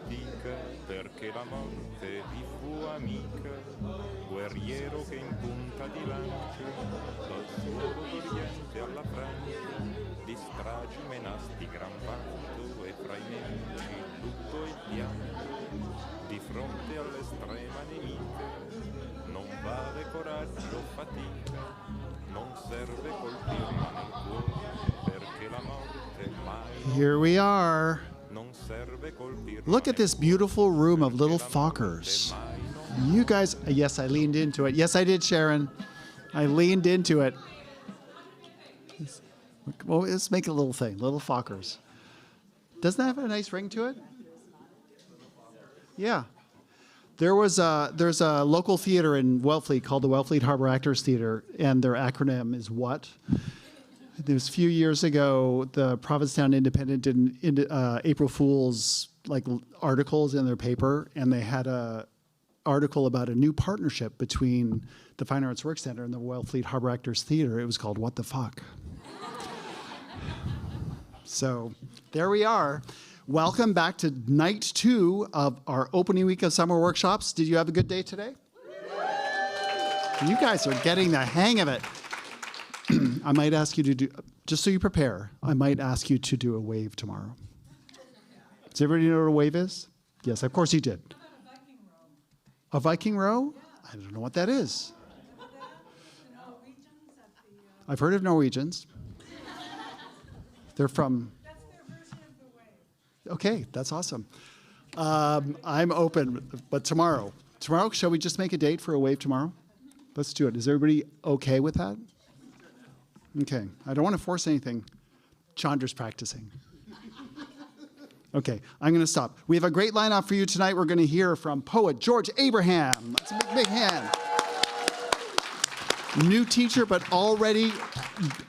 fatica, perché la morte gli fu amica, guerriero che in punta di lancia, dal suolo d'Oriente alla Francia, di stragi menasti gran vanto, e fra i nemici lutto e pianto, di fronte all'estrema nemica, non vale coraggio, fatica, non serve colpirla nel cuore, perché la morte mai. Here we are. Look at this beautiful room of little Fockers. You guys, yes, I leaned into it. Yes, I did, Sharon. I leaned into it. Well, let's make a little thing, little Fockers. Doesn't that have a nice ring to it? Yeah. There's a local theater in Wellfleet called the Wellfleet Harbor Actors Theater, and their acronym is WHAT? There was a few years ago, the Provincetown Independent did April Fool's articles in their paper, and they had a article about a new partnership between the Fine Arts Work Center and the Wellfleet Harbor Actors Theater. It was called What the Fuck? So there we are. Welcome back to night 2 of our opening week of summer workshops. Did you have a good day today? You guys are getting the hang of it. I might ask you to do, just so you prepare, I might ask you to do a wave tomorrow. Does everybody know what a wave is? Yes, of course you did. A Viking row? Yeah. I don't know what that is. I've heard of Norwegians. They're from... That's their version of the wave. Okay, that's awesome. I'm open, but tomorrow, shall we just make a date for a wave tomorrow? Let's do it. Is everybody okay with that? Okay, I don't want to force anything. Chandra's practicing. Okay, I'm going to stop. We have a great lineup for you tonight. We're going to hear from poet George Abraham. That's a big hand. New teacher, but already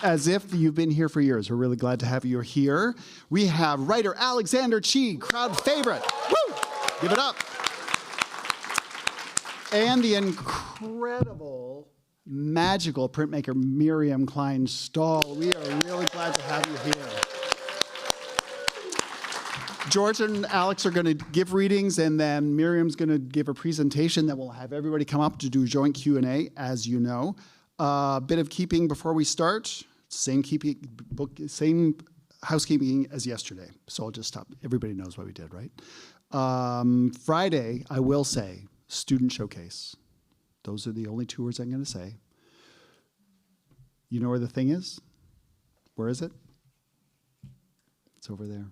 as if you've been here for years. We're really glad to have you here. We have writer Alexander Chee, crowd favorite. Woo! Give it up. And the incredible, magical printmaker Miriam Klein Stahl. We are really glad to have you here. George and Alex are going to give readings, and then Miriam's going to give a presentation that will have everybody come up to do joint Q&A, as you know. A bit of keeping before we start. Same housekeeping as yesterday. So I'll just stop. Everybody knows what we did, right? Friday, I will say, student showcase. Those are the only 2 words I'm going to say. You know where the thing is? Where is it? It's over there.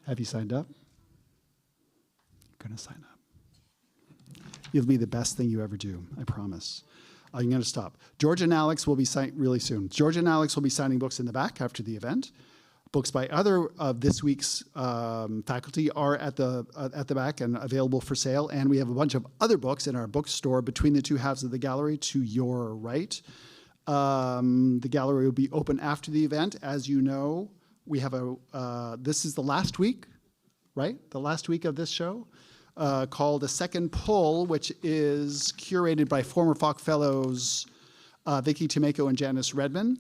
Have you signed up? You're going to sign up. It'll be the best thing you ever do, I promise. I'm going to stop. George and Alex will be signing really soon. George and Alex will be signing books in the back after the event. Books by other of this week's faculty are at the back and available for sale. And we have a bunch of other books in our bookstore between the 2 halves of the gallery to your right. The gallery will be open after the event. As you know, we have this is the last week, right? The last week of this show, called A Second Pull, which is curated by former Falk Fellows Vicky Tomeko and Janice Redman.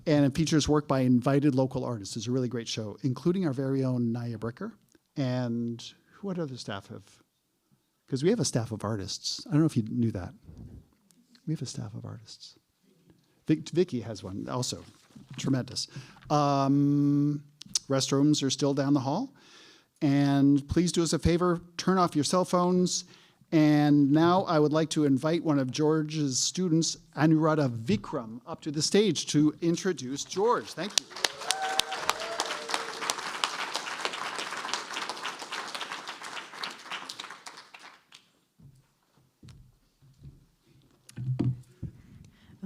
And it features work by invited local artists. It's a really great show, including our very own Naya Bricker. And what other staff have? Because we have a staff of artists. I don't know if you knew that. We have a staff of artists. Vicky has one also. Tremendous. Restrooms are still down the hall. And please do us a favor, turn off your cell phones. And now I would like to invite one of George's students, Anuradha Vikram, up to the stage to introduce George. Thank you.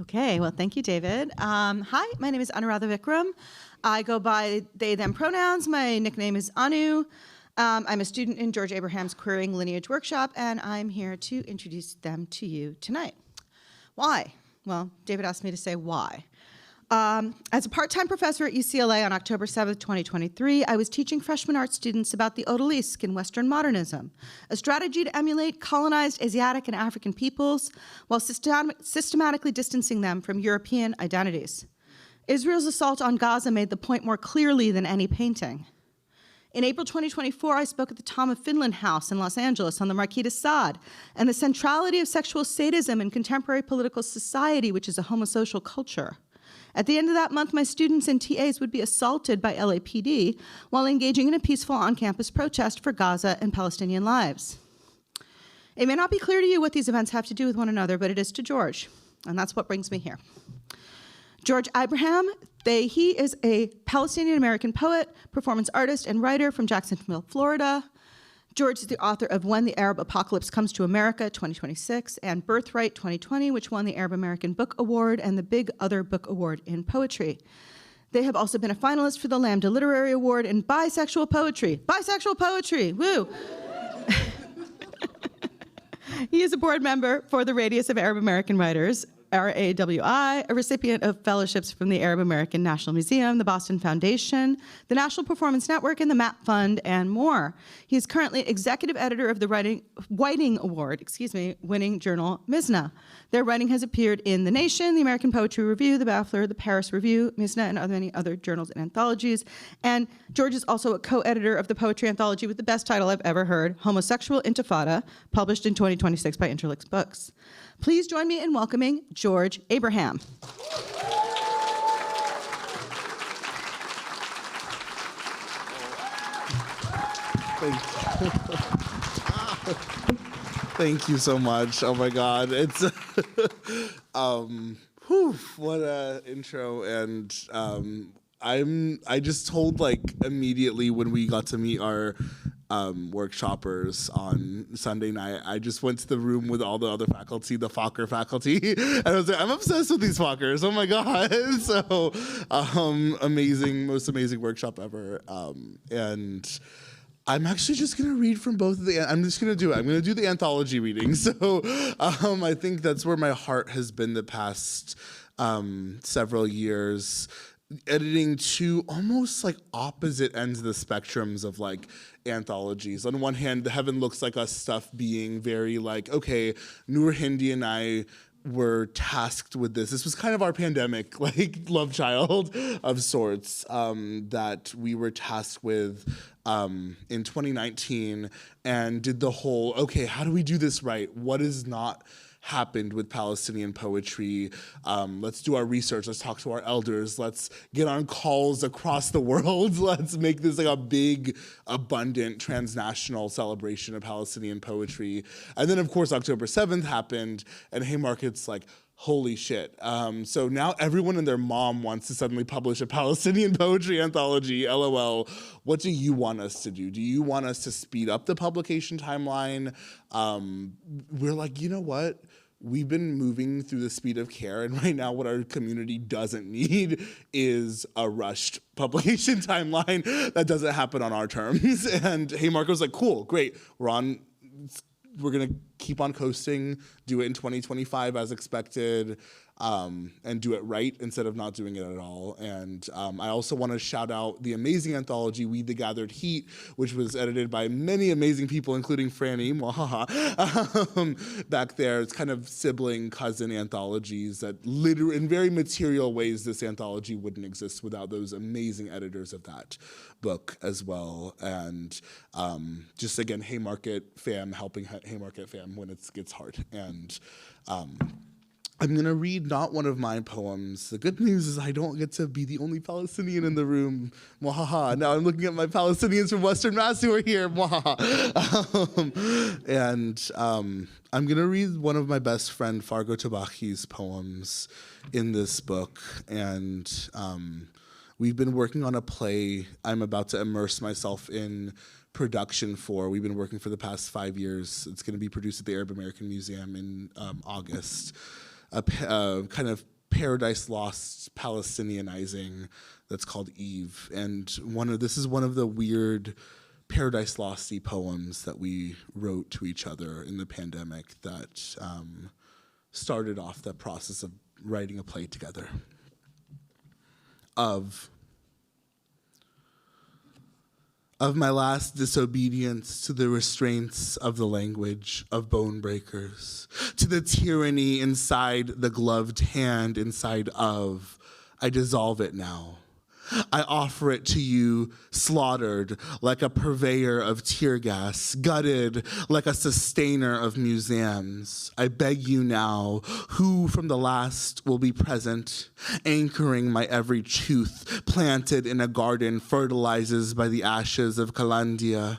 Okay, well, thank you, David. Hi, my name is Anuradha Vikram. I go by they, them pronouns. My nickname is Anu. I'm a student in George Abraham's Querying Lineage Workshop, and I'm here to introduce them to you tonight. Why? Well, David asked me to say why. As a part-time professor at UCLA on October 7th, 2023, I was teaching freshman art students about the odalisque in Western modernism, a strategy to emulate colonized Asiatic and African peoples while systematically distancing them from European identities. Israel's assault on Gaza made the point more clearly than any painting. In April 2024, I spoke at the Tom of Finland House in Los Angeles on the Marquis de Sade and the centrality of sexual sadism in contemporary political society, which is a homosocial culture. At the end of that month, my students and TAs would be assaulted by LAPD while engaging in a peaceful on-campus protest for Gaza and Palestinian lives. It may not be clear to you what these events have to do with one another, but it is to George, and that's what brings me here. George Abraham, he is a Palestinian American poet, performance artist, and writer from Jacksonville, Florida. George is the author of When the Arab Apocalypse Comes to America, 2026, and Birthright, 2020, which won the Arab American Book Award and the Big Other Book Award in Poetry. They have also been a finalist for the Lambda Literary Award in bisexual poetry. Bisexual poetry, woo! He is a board member for the Radius of Arab American Writers, RAWI, a recipient of fellowships from the Arab American National Museum, the Boston Foundation, the National Performance Network, and the MAP Fund, and more. He is currently executive editor of the Whiting Award, winning journal Mizna. Their writing has appeared in The Nation, the American Poetry Review, the Baffler, the Paris Review, Mizna, and many other journals and anthologies. And George is also a co-editor of the poetry anthology with the best title I've ever heard, Homosexual Intifada, published in 2026 by Interlix Books. Please join me in welcoming George Abraham. Thank you so much. Oh my God, it's what a intro, and I just told immediately when we got to meet our workshoppers on Sunday night, I just went to the room with all the other faculty, the Fokker faculty, and I was like, I'm obsessed with these Fokkers. Oh my God. So amazing, most amazing workshop ever. And I'm actually just going to read from both of I'm going to do the anthology reading. So I think that's where my heart has been the past several years, editing two almost opposite ends of the spectrums of anthologies. On one hand, the Heaven Looks Like Us stuff being very okay, Noor Hindi and I were tasked with this. This was kind of our pandemic, love child of sorts, that we were tasked with in 2019, and did the whole, okay, how do we do this right? What is not happened with Palestinian poetry? Let's do our research. Let's talk to our elders. Let's get on calls across the world. Let's make this a big, abundant, transnational celebration of Palestinian poetry. And then, of course, October 7th happened, and Haymarket's holy shit. So now everyone and their mom wants to suddenly publish a Palestinian poetry anthology, LOL. What do you want us to do? Do you want us to speed up the publication timeline? We're you know what? We've been moving through the speed of care, and right now what our community doesn't need is a rushed publication timeline that doesn't happen on our terms. And Haymarket was cool, great, we're gonna keep on coasting, do it in 2025 as expected, and do it right instead of not doing it at all. And I also want to shout out the amazing anthology, We the Gathered Heat, which was edited by many amazing people, including Franny, back there. It's kind of sibling, cousin anthologies that literally, in very material ways, this anthology wouldn't exist without those amazing editors of that book as well. And just again, Haymarket fam helping Haymarket fam when it gets hard. And I'm going to read not one of my poems. The good news is I don't get to be the only Palestinian in the room. Mwahaha. Now I'm looking at my Palestinians from Western Mass who are here. I'm going to read one of my best friend Fargo Tabachi's poems in this book. And we've been working on a play I'm about to immerse myself in production for. We've been working for the past 5 years. It's going to be produced at the Arab American Museum in August. A kind of Paradise Lost Palestinianizing that's called Eve. And this is one of the weird Paradise Losty poems that we wrote to each other in the pandemic that started off the process of writing a play together. Of my last disobedience to the restraints of the language of bone breakers, to the tyranny inside the gloved hand inside of, I dissolve it now. I offer it to you slaughtered like a purveyor of tear gas, gutted like a sustainer of museums. I beg you now, who from the last will be present, anchoring my every tooth, planted in a garden fertilizes by the ashes of Calandia.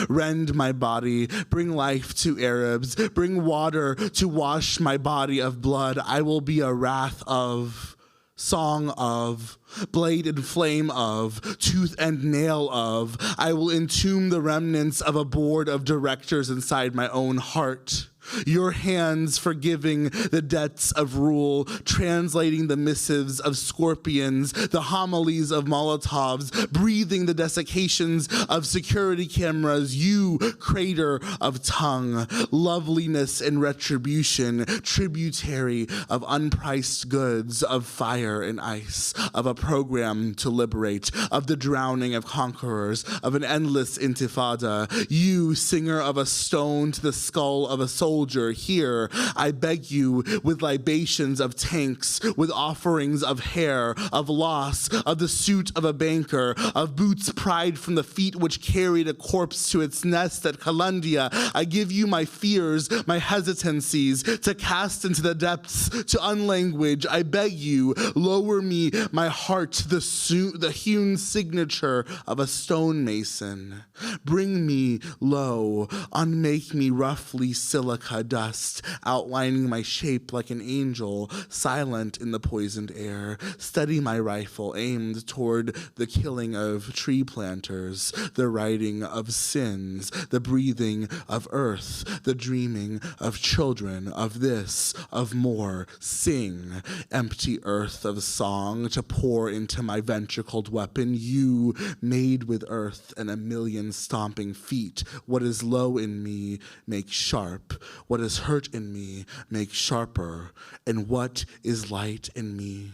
Rend my body, bring life to Arabs, bring water to wash my body of blood. I will be a wrath of, song of, blade and flame of, tooth and nail of. I will entomb the remnants of a board of directors inside my own heart. Your hands forgiving the debts of rule, translating the missives of scorpions, the homilies of Molotovs, breathing the desiccations of security cameras, you, crater of tongue, loveliness and retribution, tributary of unpriced goods, of fire and ice, of a program to liberate, of the drowning of conquerors, of an endless intifada, you, singer of a stone to the skull of a soldier, here, I beg you, with libations of tanks, with offerings of hair, of loss, of the suit of a banker, of boots pried from the feet which carried a corpse to its nest at Calandia. I give you my fears, my hesitancies, to cast into the depths, to unlanguage. I beg you, lower me, my heart, the hewn signature of a stonemason. Bring me low, unmake me roughly silica dust, outlining my shape like an angel, silent in the poisoned air. Steady my rifle, aimed toward the killing of tree planters, the writing of sins, the breathing of earth, the dreaming of children, of this, of more. Sing, empty earth of song, to pour into my ventricled weapon, you, made with earth and a million stomping feet. What is low in me, make sharp. What is hurt in me, make sharper. And what is light in me,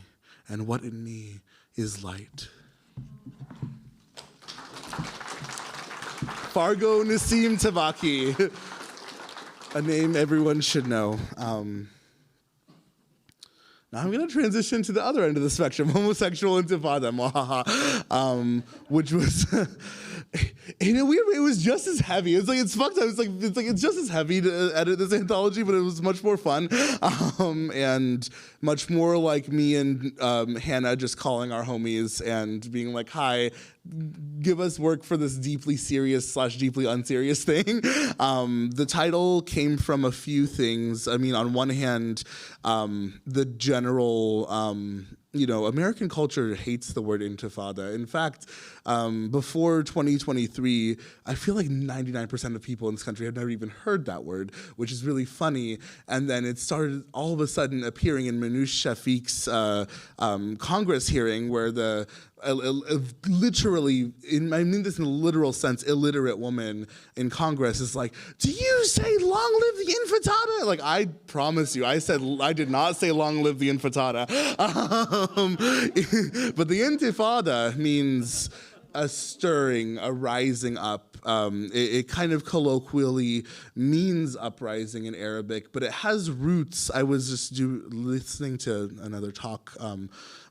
and what in me is light. Fargo Nassim Tabaki, a name everyone should know. Now I'm going to transition to the other end of the spectrum, homosexual intifada, which was, in a weird way, it was just as heavy. It's fucked up. It's just as heavy to edit this anthology, but it was much more fun, and much more like me and Hannah just calling our homies and being like, "Hi, give us work for this deeply serious / deeply unserious thing." The title came from a few things. I mean, on one hand, the general, American culture hates the word intifada. In fact, before 2023, I feel like 99% of people in this country have never even heard that word, which is really funny. And then it started all of a sudden appearing in Manoush Shafiq's Congress hearing, where the literally, I mean this in a literal sense, illiterate woman in Congress is like, "Do you say long live the intifada?" Like, I promise you, I did not say long live the intifada. But the intifada means a stirring, a rising up. It kind of colloquially means uprising in Arabic, but it has roots. I was just listening to another talk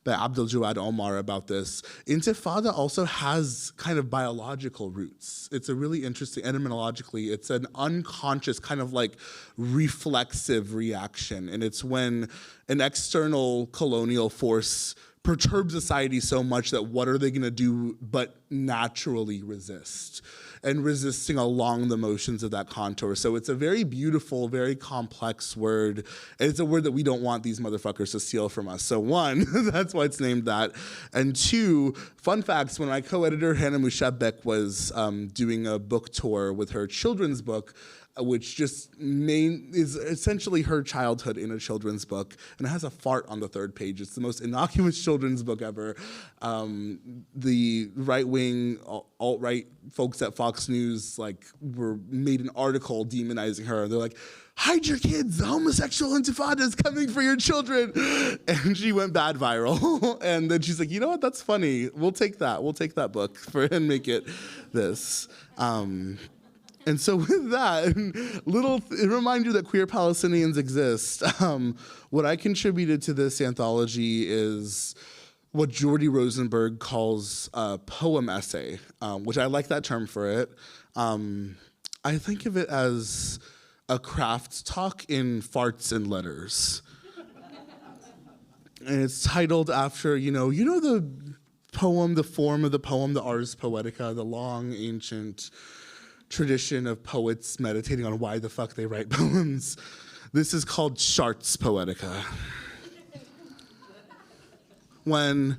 by Abdul Jawad Omar about this. Intifada also has kind of biological roots. It's a really interesting, etymologically, it's an unconscious kind of like reflexive reaction. And it's when an external colonial force perturbs society so much that what are they gonna do but naturally resist? And resisting along the motions of that contour. So it's a very beautiful, very complex word. And it's a word that we don't want these motherfuckers to steal from us. So one, that's why it's named that. And two, fun facts, when my co-editor Hannah Mushabek was doing a book tour with her children's book, which just is essentially her childhood in a children's book, and it has a fart on the third page. It's the most innocuous children's book ever. The right-wing, alt-right folks at Fox News made an article demonizing her. They're like, "Hide your kids, the homosexual intifada is coming for your children." And she went bad viral. And then she's like, "You know what, that's funny. We'll take that book and make it this." And so with that, remind you that queer Palestinians exist. What I contributed to this anthology is what Jordy Rosenberg calls a poem essay, which I like that term for it. I think of it as a craft talk in farts and letters. And it's titled after, you know the poem, the form of the poem, the Ars Poetica, the long ancient tradition of poets meditating on why the fuck they write poems. This is called Charts Poetica. When,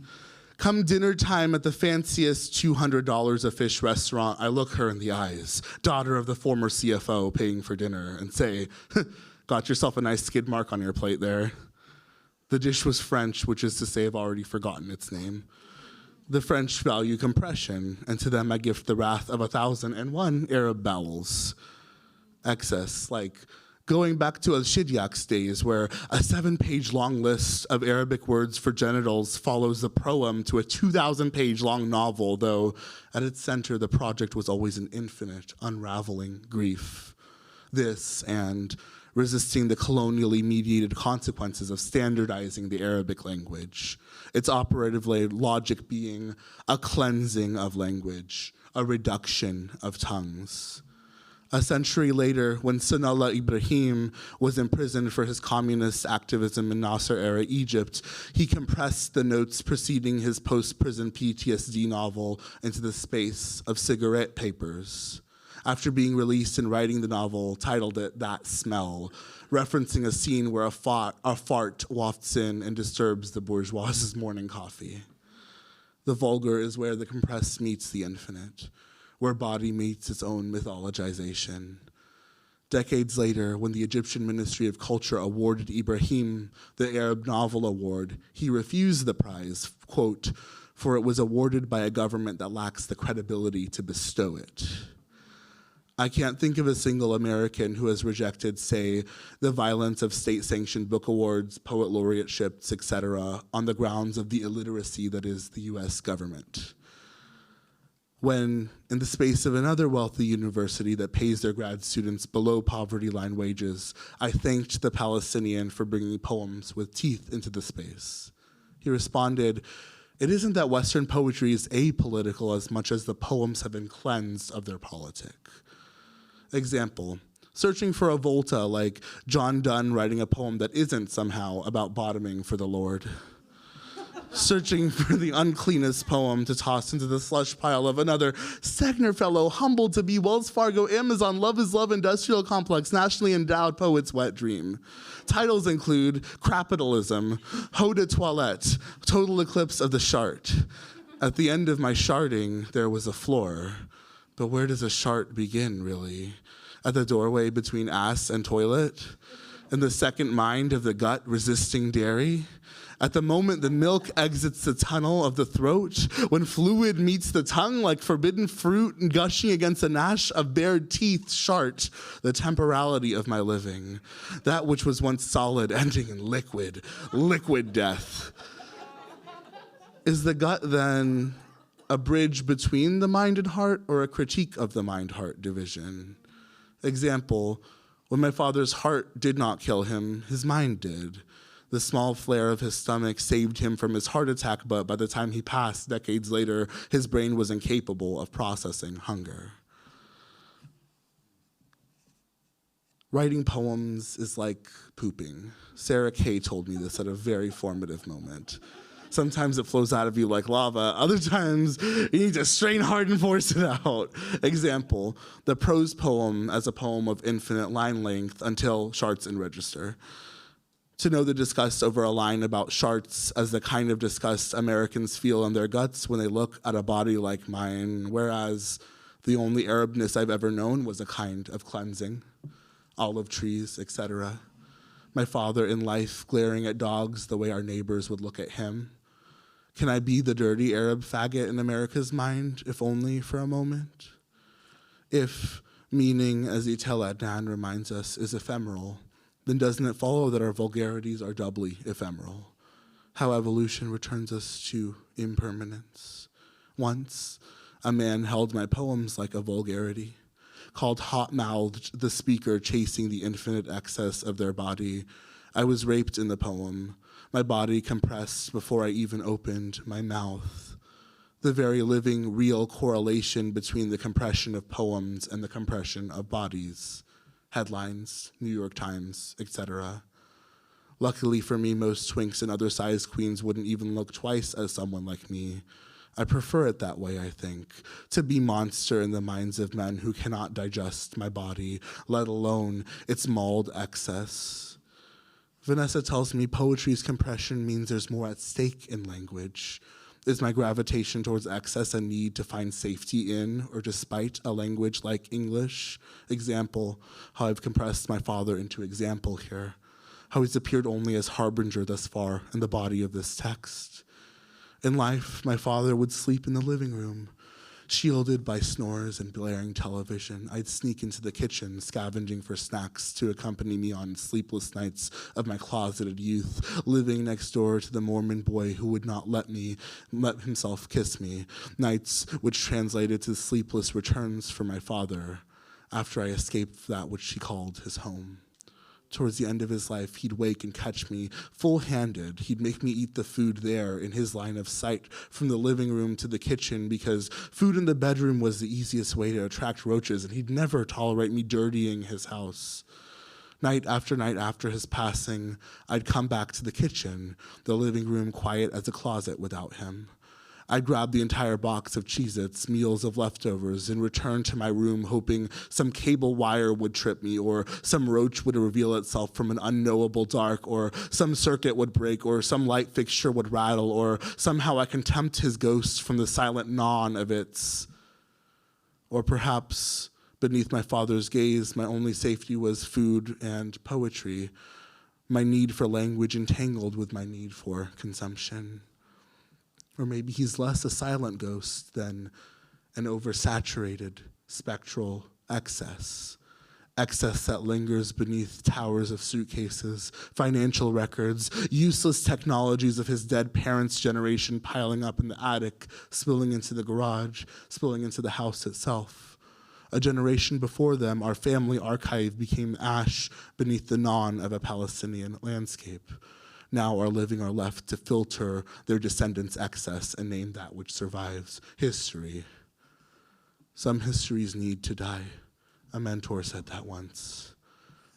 come dinner time at the fanciest $200 a fish restaurant, I look her in the eyes, daughter of the former CFO paying for dinner, and say, got yourself a nice skid mark on your plate there. The dish was French, which is to say I've already forgotten its name. The French value compression, and to them I gift the wrath of 1,001 Arab bowels. Excess, like going back to Al-Shidyak's days, where a 7-page long list of Arabic words for genitals follows the proem to a 2,000-page long novel, though at its center the project was always an infinite, unraveling grief. This, and resisting the colonially mediated consequences of standardizing the Arabic language, its operative logic being a cleansing of language, a reduction of tongues. A century later, when Sanallah Ibrahim was imprisoned for his communist activism in Nasser-era Egypt, he compressed the notes preceding his post-prison PTSD novel into the space of cigarette papers. After being released and writing the novel, titled it That Smell, referencing a scene where a fart wafts in and disturbs the bourgeois's morning coffee. The vulgar is where the compressed meets the infinite, where body meets its own mythologization. Decades later, when the Egyptian Ministry of Culture awarded Ibrahim the Arab Novel Award, he refused the prize, quote, for it was awarded by a government that lacks the credibility to bestow it. I can't think of a single American who has rejected, say, the violence of state-sanctioned book awards, poet laureateships, etc., on the grounds of the illiteracy that is the US government. When, in the space of another wealthy university that pays their grad students below poverty line wages, I thanked the Palestinian for bringing poems with teeth into the space. He responded, "It isn't that Western poetry is apolitical as much as the poems have been cleansed of their politic." Example, searching for a volta like John Donne writing a poem that isn't somehow about bottoming for the Lord. Searching for the uncleanest poem to toss into the slush pile of another Stegner Fellow, humbled to be Wells Fargo, Amazon, Love is Love, Industrial Complex, Nationally Endowed Poet's Wet Dream. Titles include Capitalism, Eau de Toilette, Total Eclipse of the Chart. At the end of my charting, there was a floor. But where does a chart begin, really? At the doorway between ass and toilet? In the second mind of the gut resisting dairy? At the moment the milk exits the tunnel of the throat, when fluid meets the tongue like forbidden fruit and gushing against a gnash of bared teeth chart the temporality of my living, that which was once solid ending in liquid death. Is the gut then a bridge between the mind and heart or a critique of the mind-heart division? Example, when my father's heart did not kill him, his mind did. The small flare of his stomach saved him from his heart attack, but by the time he passed, decades later, his brain was incapable of processing hunger. Writing poems is like pooping. Sarah Kay told me this at a very formative moment. Sometimes it flows out of you like lava. Other times, you need to strain hard and force it out. Example, the prose poem as a poem of infinite line length until charts and register. To know the disgust over a line about charts as the kind of disgust Americans feel in their guts when they look at a body like mine, whereas the only Arabness I've ever known was a kind of cleansing, olive trees, etc. My father in life glaring at dogs the way our neighbors would look at him. Can I be the dirty Arab faggot in America's mind, if only for a moment? If meaning, as Itel Adnan reminds us, is ephemeral, then doesn't it follow that our vulgarities are doubly ephemeral? How evolution returns us to impermanence. Once, a man held my poems like a vulgarity, called hot-mouthed the speaker chasing the infinite excess of their body. I was raped in the poem. my body compressed before I even opened my mouth. The very living, real correlation between the compression of poems and the compression of bodies. Headlines, New York Times, etc. Luckily for me, most twinks and other size queens wouldn't even look twice at someone like me. I prefer it that way, I think, to be monster in the minds of men who cannot digest my body, let alone its mauled excess. Vanessa tells me poetry's compression means there's more at stake in language. Is my gravitation towards excess a need to find safety in or despite a language like English? Example, how I've compressed my father into example here. How he's appeared only as harbinger thus far in the body of this text. In life, my father would sleep in the living room. Shielded by snores and blaring television, I'd sneak into the kitchen, scavenging for snacks to accompany me on sleepless nights of my closeted youth, living next door to the Mormon boy who would not let himself kiss me, nights which translated to sleepless returns for my father, after I escaped that which he called his home. Towards the end of his life, he'd wake and catch me full-handed. He'd make me eat the food there in his line of sight from the living room to the kitchen because food in the bedroom was the easiest way to attract roaches, and he'd never tolerate me dirtying his house. Night after his passing, I'd come back to the kitchen, the living room quiet as a closet without him. I'd grab the entire box of Cheez-Its, meals of leftovers, and return to my room hoping some cable wire would trip me, or some roach would reveal itself from an unknowable dark, or some circuit would break, or some light fixture would rattle, or somehow I can tempt his ghost from the silent gnawn of its. Or perhaps, beneath my father's gaze, my only safety was food and poetry, my need for language entangled with my need for consumption. Or maybe he's less a silent ghost than an oversaturated spectral excess. Excess that lingers beneath towers of suitcases, financial records, useless technologies of his dead parents' generation piling up in the attic, spilling into the garage, spilling into the house itself. A generation before them, our family archive became ash beneath the gnawn of a Palestinian landscape. Now our living are left to filter their descendants' excess and name that which survives history. Some histories need to die. A mentor said that once.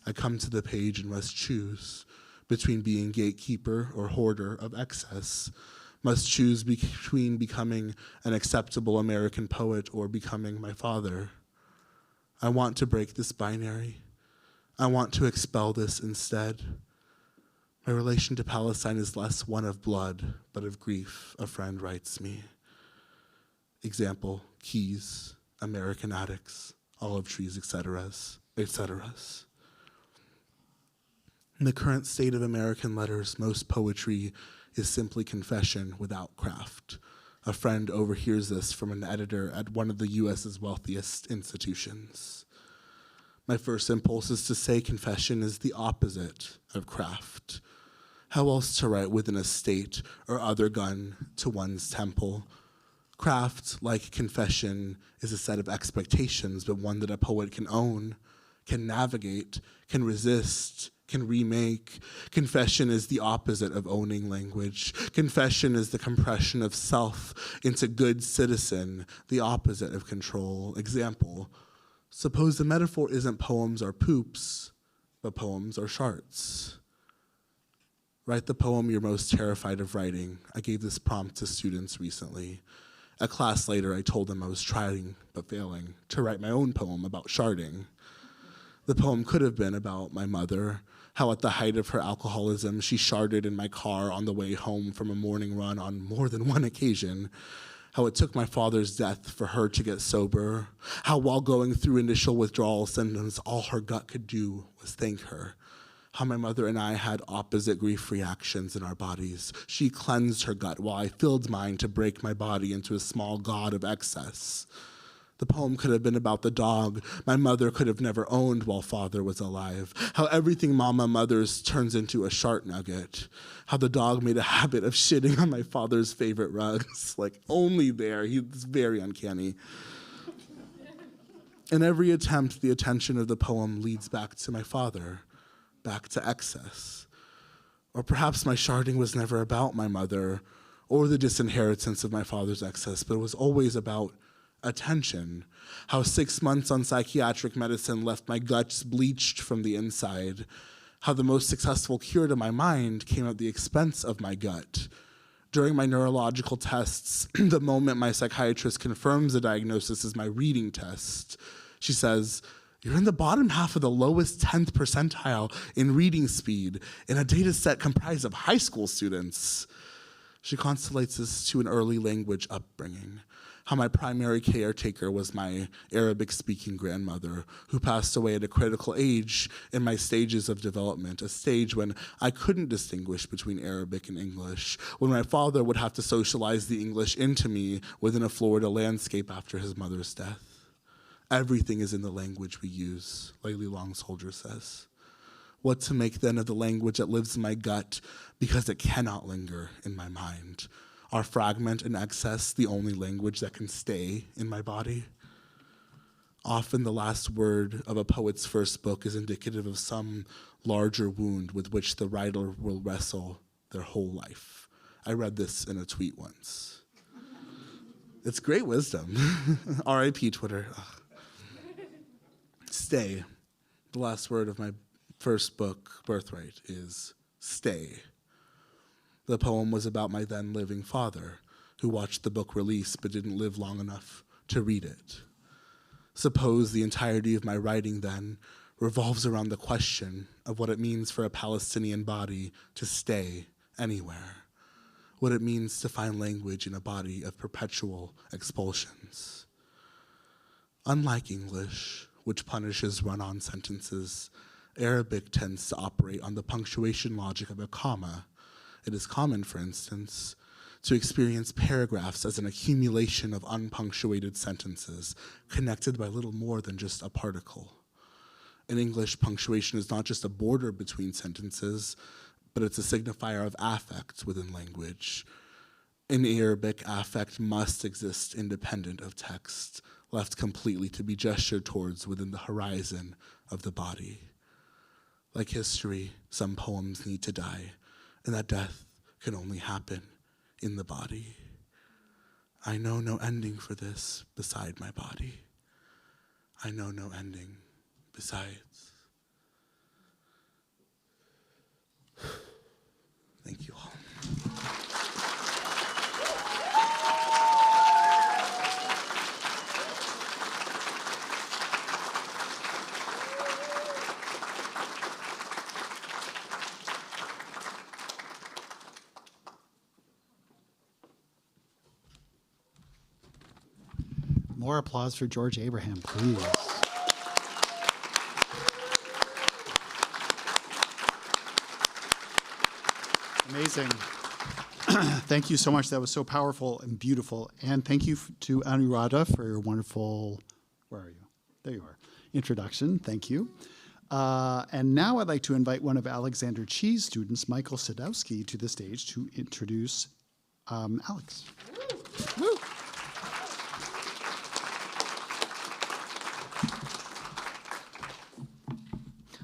I come to the page and must choose between being gatekeeper or hoarder of excess, must choose between becoming an acceptable American poet or becoming my father. I want to break this binary. I want to expel this instead. My relation to Palestine is less one of blood, but of grief, a friend writes me. Example, keys, American addicts, olive trees, etc., etc. In the current state of American letters, most poetry is simply confession without craft. A friend overhears this from an editor at one of the U.S.'s wealthiest institutions. My first impulse is to say confession is the opposite of craft. How else to write with an estate or other gun to one's temple? Craft, like confession, is a set of expectations, but one that a poet can own, can navigate, can resist, can remake. Confession is the opposite of owning language. Confession is the compression of self into good citizen, the opposite of control. Example, suppose the metaphor isn't poems are poops, but poems are sharts. Write the poem you're most terrified of writing. I gave this prompt to students recently. A class later, I told them I was trying, but failing, to write my own poem about sharding. The poem could have been about my mother, how at the height of her alcoholism, she sharded in my car on the way home from a morning run on more than one occasion, how it took my father's death for her to get sober, how while going through initial withdrawal symptoms, all her gut could do was thank her. How my mother and I had opposite grief reactions in our bodies. She cleansed her gut while I filled mine to break my body into a small god of excess. The poem could have been about the dog my mother could have never owned while father was alive. How everything mama mothers turns into a shart nugget. How the dog made a habit of shitting on my father's favorite rugs. Like only there, he's very uncanny. In every attempt, the attention of the poem leads back to my father. Back to excess. Or perhaps my sharding was never about my mother or the disinheritance of my father's excess, but it was always about attention. How 6 months on psychiatric medicine left my guts bleached from the inside. How the most successful cure to my mind came at the expense of my gut. During my neurological tests, the moment my psychiatrist confirms a diagnosis is my reading test. She says, "You're in the bottom half of the lowest 10th percentile in reading speed in a data set comprised of high school students." She constellates this to an early language upbringing. How my primary caretaker was my Arabic-speaking grandmother, who passed away at a critical age in my stages of development, a stage when I couldn't distinguish between Arabic and English, when my father would have to socialize the English into me within a Florida landscape after his mother's death. Everything is in the language we use, Layli Long Soldier says. What to make then of the language that lives in my gut because it cannot linger in my mind? Are fragment and excess the only language that can stay in my body? Often the last word of a poet's first book is indicative of some larger wound with which the writer will wrestle their whole life. I read this in a tweet once. It's great wisdom. R.I.P. Twitter. Ugh. Stay. The last word of my first book, Birthright, is stay. The poem was about my then living father, who watched the book release but didn't live long enough to read it. Suppose the entirety of my writing then revolves around the question of what it means for a Palestinian body to stay anywhere, what it means to find language in a body of perpetual expulsions. Unlike English, which punishes run-on sentences, Arabic tends to operate on the punctuation logic of a comma. It is common, for instance, to experience paragraphs as an accumulation of unpunctuated sentences connected by little more than just a particle. In English, punctuation is not just a border between sentences, but it's a signifier of affect within language. In Arabic, affect must exist independent of text, left completely to be gestured towards within the horizon of the body. Like history, some poems need to die, and that death can only happen in the body. I know no ending for this beside my body. I know no ending besides. Thank you all. More applause for George Abraham, please. Amazing. Thank you so much. That was so powerful and beautiful. And thank you to Anuradha for your wonderful, where are you? There you are. Introduction. Thank you. And now I'd like to invite one of Alexander Chee's students, Michael Sadowski, to the stage to introduce Alex. Woo.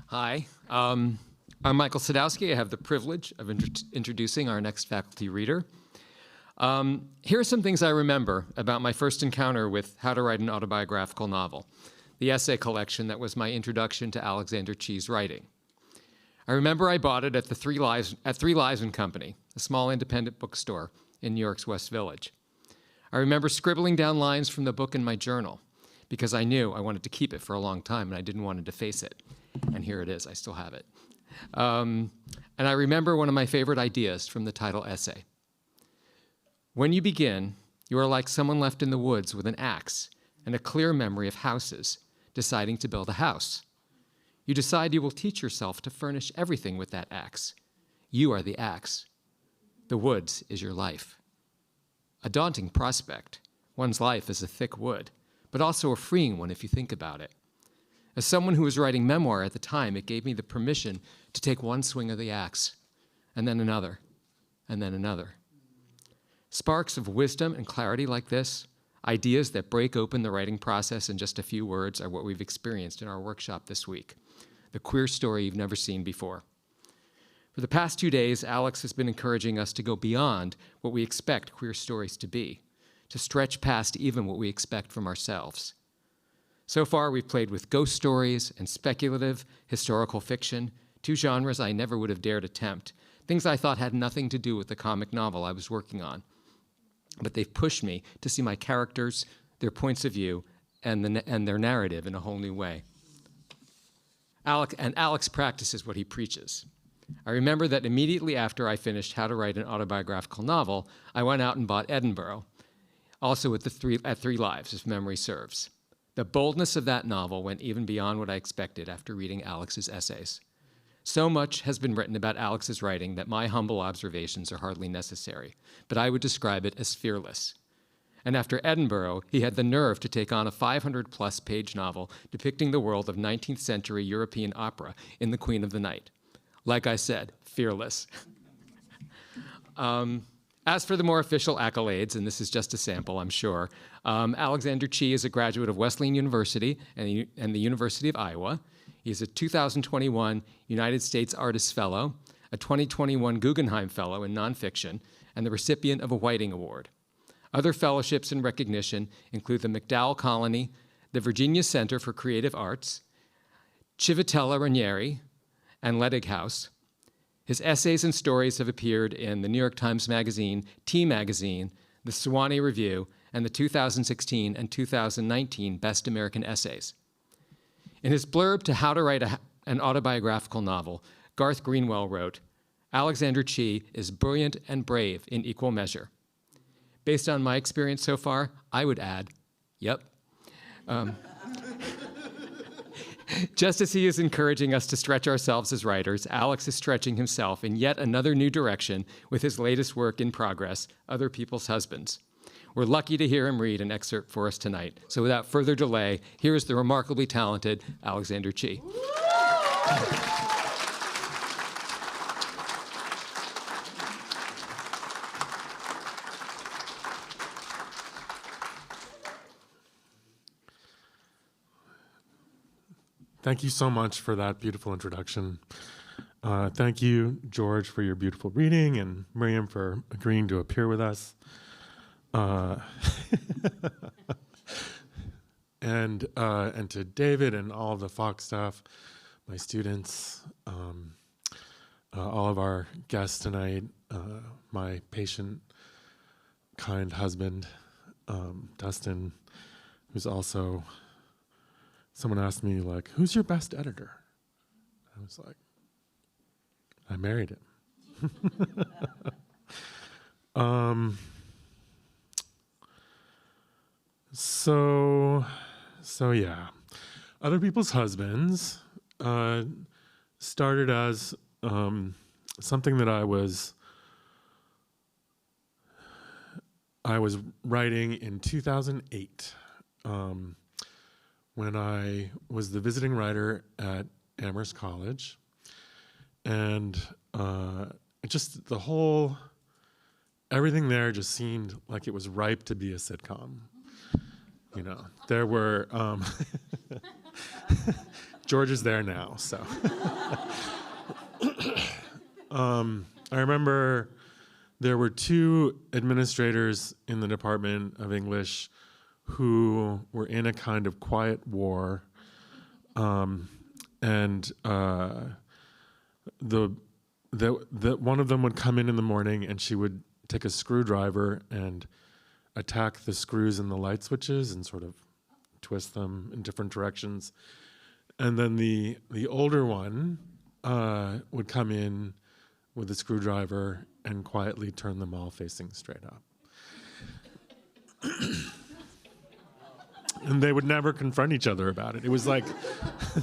Hi, I'm Michael Sadowski. I have the privilege of introducing our next faculty reader. Here are some things I remember about my first encounter with How to Write an Autobiographical Novel, the essay collection that was my introduction to Alexander Chee's writing. I remember I bought it at the Three Lives and Company, a small independent bookstore in New York's West Village. I remember scribbling down lines from the book in my journal because I knew I wanted to keep it for a long time and I didn't want to deface it. And here it is, I still have it. And I remember one of my favorite ideas from the title essay. When you begin, you are like someone left in the woods with an axe and a clear memory of houses, deciding to build a house. You decide you will teach yourself to furnish everything with that axe. You are the axe. The woods is your life. A daunting prospect. One's life is a thick wood, but also a freeing one if you think about it. As someone who was writing memoir at the time, it gave me the permission to take one swing of the axe, and then another, and then another. Sparks of wisdom and clarity like this, ideas that break open the writing process in just a few words, are what we've experienced in our workshop this week. The queer story you've never seen before. For the past 2 days, Alex has been encouraging us to go beyond what we expect queer stories to be, to stretch past even what we expect from ourselves. So far, we've played with ghost stories and speculative historical fiction, 2 genres I never would have dared attempt, things I thought had nothing to do with the comic novel I was working on. But they've pushed me to see my characters, their points of view, and their narrative in a whole new way. Alex practices what he preaches. I remember that immediately after I finished How to Write an Autobiographical Novel, I went out and bought Edinburgh, also at 3 Lives, if memory serves. The boldness of that novel went even beyond what I expected after reading Alex's essays. So much has been written about Alex's writing that my humble observations are hardly necessary, but I would describe it as fearless. And after Edinburgh, he had the nerve to take on a 500-plus page novel depicting the world of 19th century European opera in The Queen of the Night. Like I said, fearless. As for the more official accolades, and this is just a sample, I'm sure, Alexander Chee is a graduate of Wesleyan University and the University of Iowa. He is a 2021 United States Artists Fellow, a 2021 Guggenheim Fellow in Nonfiction, and the recipient of a Whiting Award. Other fellowships and recognition include the MacDowell Colony, the Virginia Center for Creative Arts, Civitella Ranieri, and Ledig House. His essays and stories have appeared in the New York Times Magazine, T Magazine, the Sewanee Review, and the 2016 and 2019 Best American Essays. In his blurb to How to Write an Autobiographical Novel, Garth Greenwell wrote, "Alexander Chee is brilliant and brave in equal measure." Based on my experience so far, I would add, yep. Just as he is encouraging us to stretch ourselves as writers, Alex is stretching himself in yet another new direction with his latest work in progress, Other People's Husbands. We're lucky to hear him read an excerpt for us tonight. So without further delay, here is the remarkably talented Alexander Chee. Thank you so much for that beautiful introduction. Thank you, George, for your beautiful reading, and Miriam for agreeing to appear with us. And to David and all of the Fox staff, my students, all of our guests tonight, my patient, kind husband, Dustin, who's also, someone asked me, like, who's your best editor? I was like, I married him. So yeah, Other People's Husbands started as something that I was writing in 2008 when I was the visiting writer at Amherst College, and everything there just seemed like it was ripe to be a sitcom. You know, there were, George is there now, so. I remember there were 2 administrators in the Department of English who were in a kind of quiet war, and one of them would come in the morning, and she would take a screwdriver and attack the screws in the light switches and sort of twist them in different directions. And then the older one would come in with a screwdriver and quietly turn them all facing straight up. And they would never confront each other about it. It was like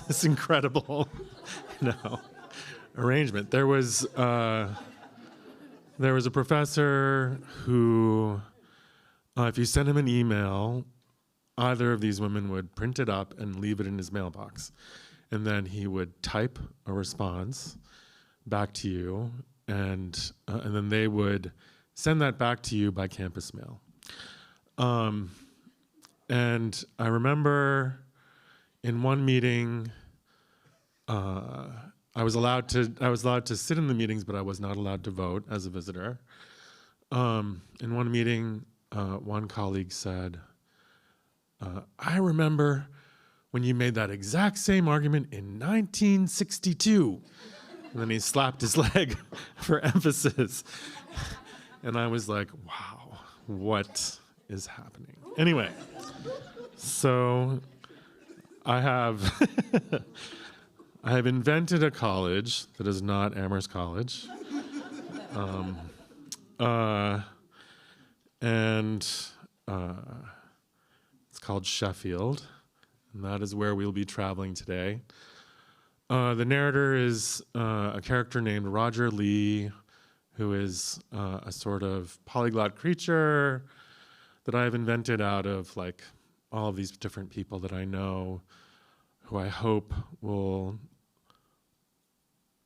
this incredible, arrangement. There was a professor who, if you sent him an email, either of these women would print it up and leave it in his mailbox. And then he would type a response back to you, and then they would send that back to you by campus mail. And I remember in one meeting, I I was allowed to sit in the meetings, but I was not allowed to vote as a visitor. In one meeting, one colleague said, I remember when you made that exact same argument in 1962. And then he slapped his leg for emphasis. And I was like, wow, what is happening? Anyway, so I have invented a college that is not Amherst College. It's called Sheffield, and that is where we'll be traveling today. The narrator is a character named Roger Lee, who is a sort of polyglot creature that I have invented out of like all of these different people that I know, who I hope will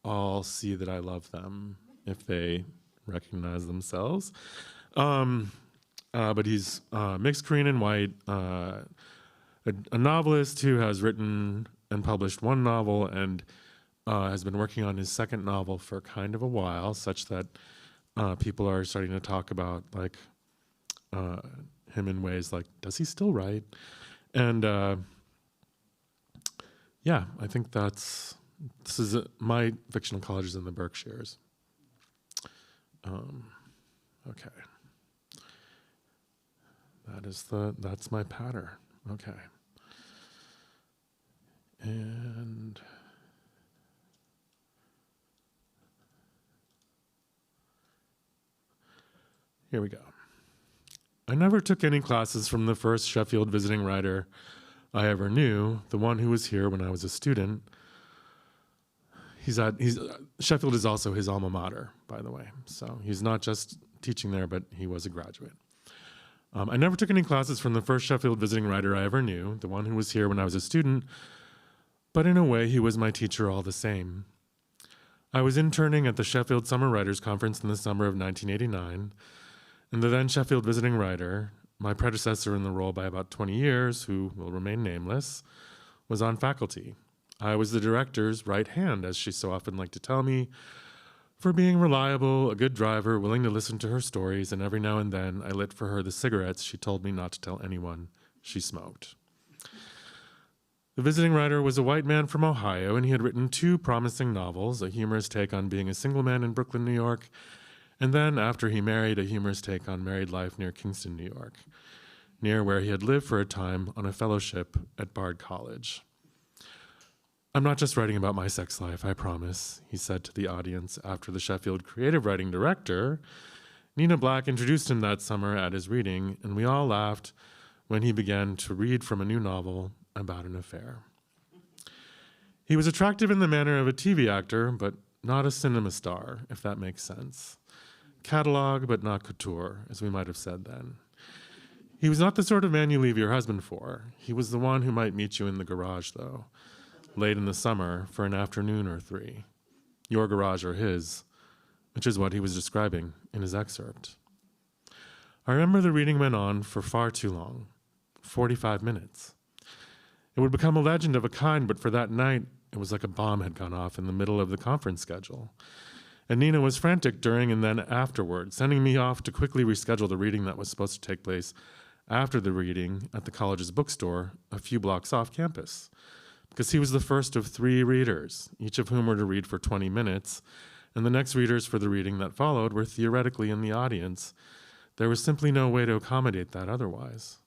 all see that I love them if they recognize themselves. But he's mixed Korean and white, a novelist who has written and published one novel and has been working on his second novel for kind of a while, such that people are starting to talk about like him in ways like, does he still write? And yeah, I think my fictional college is in the Berkshires. Okay. That's my patter. Okay. And here we go. I never took any classes from the first Sheffield visiting writer I ever knew, the one who was here when I was a student. Sheffield is also his alma mater, by the way. So he's not just teaching there, but he was a graduate. I never took any classes from the first Sheffield visiting writer I ever knew, the one who was here when I was a student, but in a way he was my teacher all the same. I was interning at the Sheffield Summer Writers Conference in the summer of 1989, and the then Sheffield visiting writer, my predecessor in the role by about 20 years, who will remain nameless, was on faculty. I was the director's right hand, as she so often liked to tell me, for being reliable, a good driver, willing to listen to her stories, and every now and then I lit for her the cigarettes she told me not to tell anyone she smoked. The visiting writer was a white man from Ohio, and he had written 2 promising novels, a humorous take on being a single man in Brooklyn, New York, and then, after he married, a humorous take on married life near Kingston, New York, near where he had lived for a time on a fellowship at Bard College. I'm not just writing about my sex life, I promise, he said to the audience after the Sheffield creative writing director, Nina Black, introduced him that summer at his reading, and we all laughed when he began to read from a new novel about an affair. He was attractive in the manner of a TV actor, but not a cinema star, if that makes sense. Catalog, but not couture, as we might have said then. He was not the sort of man you leave your husband for. He was the one who might meet you in the garage, though, late in the summer for an afternoon or 3. Your garage or his, which is what he was describing in his excerpt. I remember the reading went on for far too long, 45 minutes. It would become a legend of a kind, but for that night, it was like a bomb had gone off in the middle of the conference schedule. And Nina was frantic during and then afterward, sending me off to quickly reschedule the reading that was supposed to take place after the reading at the college's bookstore a few blocks off campus. Because he was the first of 3 readers, each of whom were to read for 20 minutes, and the next readers for the reading that followed were theoretically in the audience. There was simply no way to accommodate that otherwise.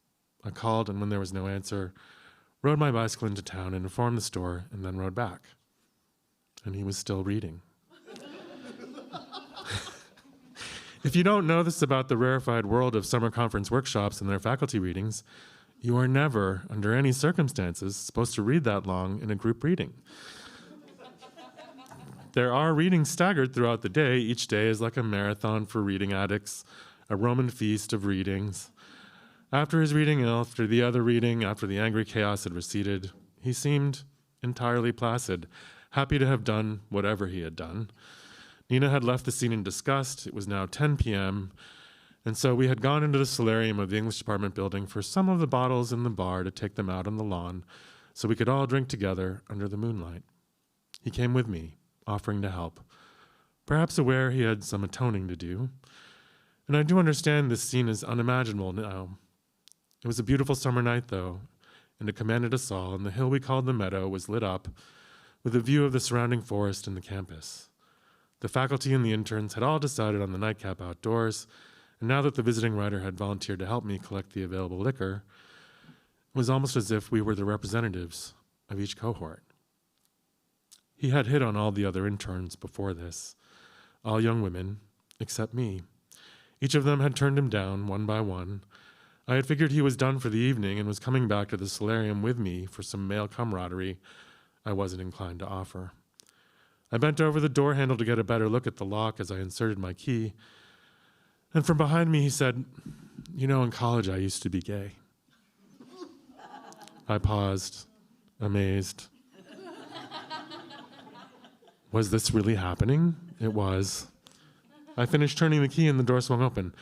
I called, and when there was no answer, rode my bicycle into town and informed the store, and then rode back. And he was still reading. If you don't know this about the rarefied world of summer conference workshops and their faculty readings, you are never, under any circumstances, supposed to read that long in a group reading. There are readings staggered throughout the day. Each day is like a marathon for reading addicts, a Roman feast of readings. After his reading, after the other reading, after the angry chaos had receded, he seemed entirely placid, happy to have done whatever he had done. Nina had left the scene in disgust. It was now 10 p.m., and so we had gone into the solarium of the English department building for some of the bottles in the bar to take them out on the lawn so we could all drink together under the moonlight. He came with me, offering to help, perhaps aware he had some atoning to do. And I do understand this scene is unimaginable now. It was a beautiful summer night, though, and it commanded us all, and the hill we called the meadow was lit up with a view of the surrounding forest and the campus. The faculty and the interns had all decided on the nightcap outdoors, and now that the visiting writer had volunteered to help me collect the available liquor, it was almost as if we were the representatives of each cohort. He had hit on all the other interns before this, all young women, except me. Each of them had turned him down, one by one. I had figured he was done for the evening and was coming back to the solarium with me for some male camaraderie I wasn't inclined to offer. I bent over the door handle to get a better look at the lock as I inserted my key, and from behind me he said, "You know, in college I used to be gay." I paused, amazed. Was this really happening? It was. I finished turning the key and the door swung open.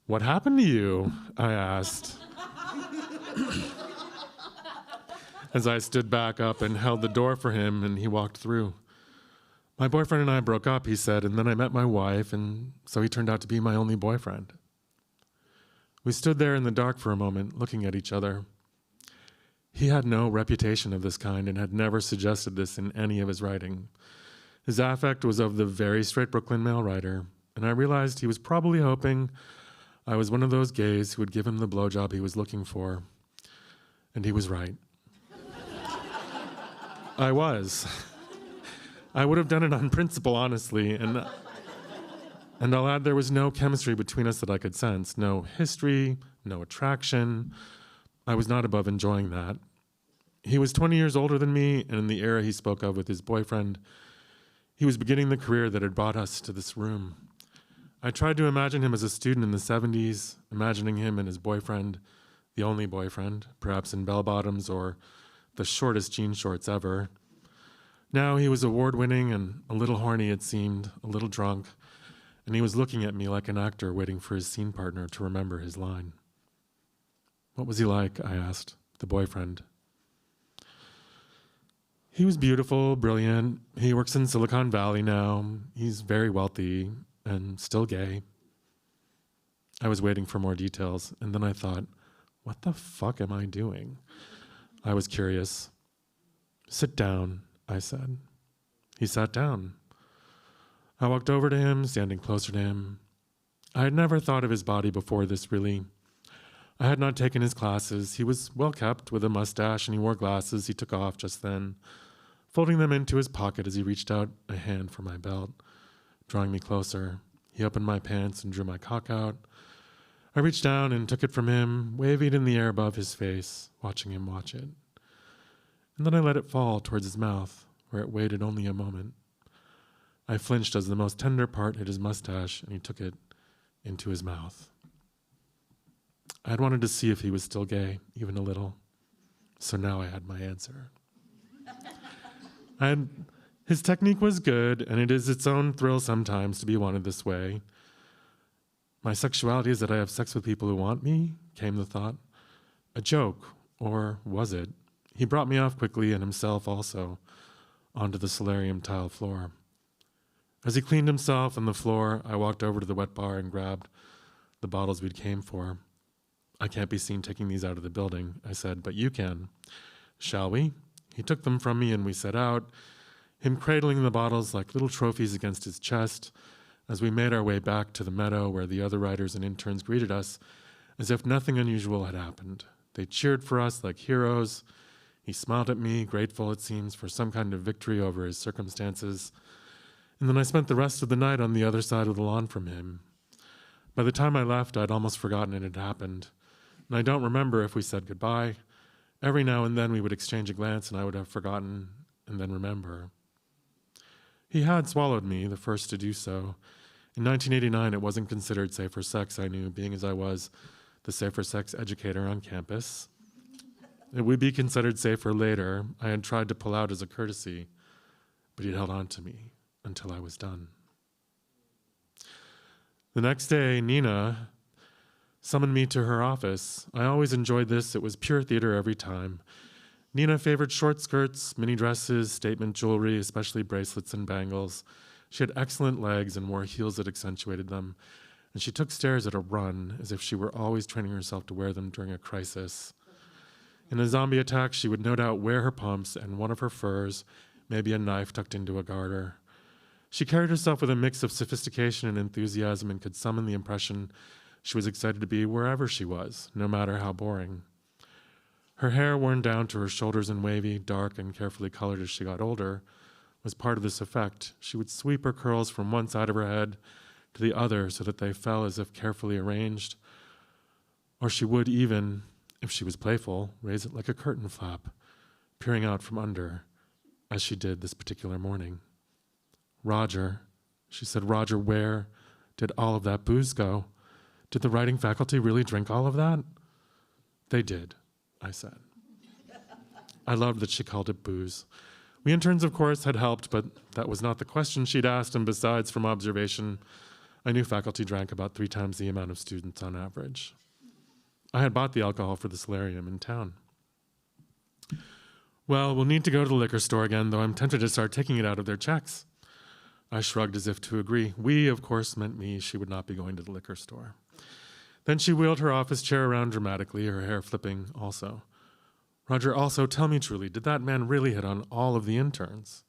"What happened to you?" I asked. As I stood back up and held the door for him and he walked through. "My boyfriend and I broke up," he said, "and then I met my wife, and so he turned out to be my only boyfriend." We stood there in the dark for a moment, looking at each other. He had no reputation of this kind and had never suggested this in any of his writing. His affect was of the very straight Brooklyn male writer, and I realized he was probably hoping I was one of those gays who would give him the blowjob he was looking for. And he was right. I was. I would have done it on principle, honestly, and I'll add there was no chemistry between us that I could sense, no history, no attraction. I was not above enjoying that. He was 20 years older than me, and in the era he spoke of with his boyfriend, he was beginning the career that had brought us to this room. I tried to imagine him as a student in the 70s, imagining him and his boyfriend, the only boyfriend, perhaps in bell-bottoms or the shortest jean shorts ever. Now he was award-winning and a little horny, it seemed, a little drunk, and he was looking at me like an actor waiting for his scene partner to remember his line. "What was he like?" I asked, the boyfriend. "He was beautiful, brilliant. He works in Silicon Valley now. He's very wealthy and still gay." I was waiting for more details, and then I thought, what the fuck am I doing? I was curious. "Sit down," I said. He sat down. I walked over to him, standing closer to him. I had never thought of his body before this, really. I had not taken his classes. He was well kept, with a mustache, and he wore glasses he took off just then, folding them into his pocket as he reached out a hand for my belt, drawing me closer. He opened my pants and drew my cock out. I reached down and took it from him, waving it in the air above his face, watching him watch it. And then I let it fall towards his mouth, where it waited only a moment. I flinched as the most tender part hit his mustache, and he took it into his mouth. I had wanted to see if he was still gay, even a little. So now I had my answer. His technique was good, and it is its own thrill sometimes to be wanted this way. My sexuality is that I have sex with people who want me, came the thought. A joke, or was it? He brought me off quickly, and himself also, onto the solarium tile floor. As he cleaned himself and the floor, I walked over to the wet bar and grabbed the bottles we'd came for. "I can't be seen taking these out of the building," I said, "but you can. Shall we?" He took them from me and we set out, him cradling the bottles like little trophies against his chest as we made our way back to the meadow where the other writers and interns greeted us as if nothing unusual had happened. They cheered for us like heroes. He smiled at me, grateful, it seems, for some kind of victory over his circumstances. And then I spent the rest of the night on the other side of the lawn from him. By the time I left, I'd almost forgotten it had happened. And I don't remember if we said goodbye. Every now and then we would exchange a glance and I would have forgotten and then remember. He had swallowed me, the first to do so. In 1989, it wasn't considered safe for sex, I knew, being as I was the safer sex educator on campus. It would be considered safer later. I had tried to pull out as a courtesy, but he'd held on to me until I was done. The next day, Nina summoned me to her office. I always enjoyed this. It was pure theater every time. Nina favored short skirts, mini dresses, statement jewelry, especially bracelets and bangles. She had excellent legs and wore heels that accentuated them, and she took stairs at a run, as if she were always training herself to wear them during a crisis. In a zombie attack, she would no doubt wear her pumps and one of her furs, maybe a knife tucked into a garter. She carried herself with a mix of sophistication and enthusiasm and could summon the impression she was excited to be wherever she was, no matter how boring. Her hair, worn down to her shoulders and wavy, dark and carefully colored as she got older, was part of this effect. She would sweep her curls from one side of her head to the other so that they fell as if carefully arranged, or she would even, if she was playful, raise it like a curtain flap, peering out from under, as she did this particular morning. Roger, she said, Roger, where did all of that booze go? Did the writing faculty really drink all of that? They did, I said. I loved that she called it booze. We interns, of course, had helped, but that was not the question she'd asked, and besides, from observation, I knew faculty drank about 3 times the amount of students on average. I had bought the alcohol for the solarium in town. Well, we'll need to go to the liquor store again, though I'm tempted to start taking it out of their checks. I shrugged as if to agree. We, of course, meant me. She would not be going to the liquor store. Then she wheeled her office chair around dramatically, her hair flipping also. Roger, also, tell me truly, did that man really hit on all of the interns?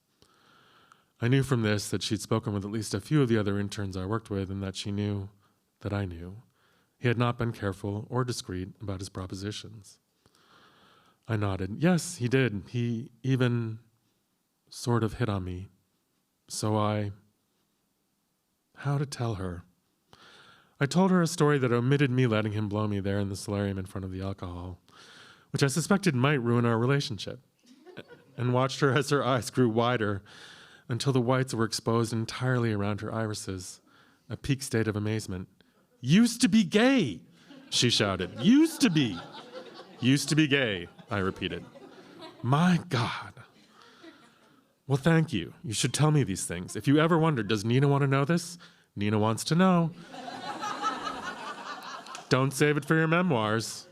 I knew from this that she'd spoken with at least a few of the other interns I worked with, and that she knew that I knew. He had not been careful or discreet about his propositions. I nodded. Yes, he did. He even sort of hit on me. So how to tell her? I told her a story that omitted me letting him blow me there in the solarium in front of the alcohol, which I suspected might ruin our relationship, and watched her as her eyes grew wider until the whites were exposed entirely around her irises, a peak state of amazement. Used to be gay, she shouted. Used to be. Used to be gay, I repeated. My God. Well, thank you. You should tell me these things. If you ever wondered, does Nina want to know this? Nina wants to know. Don't save it for your memoirs.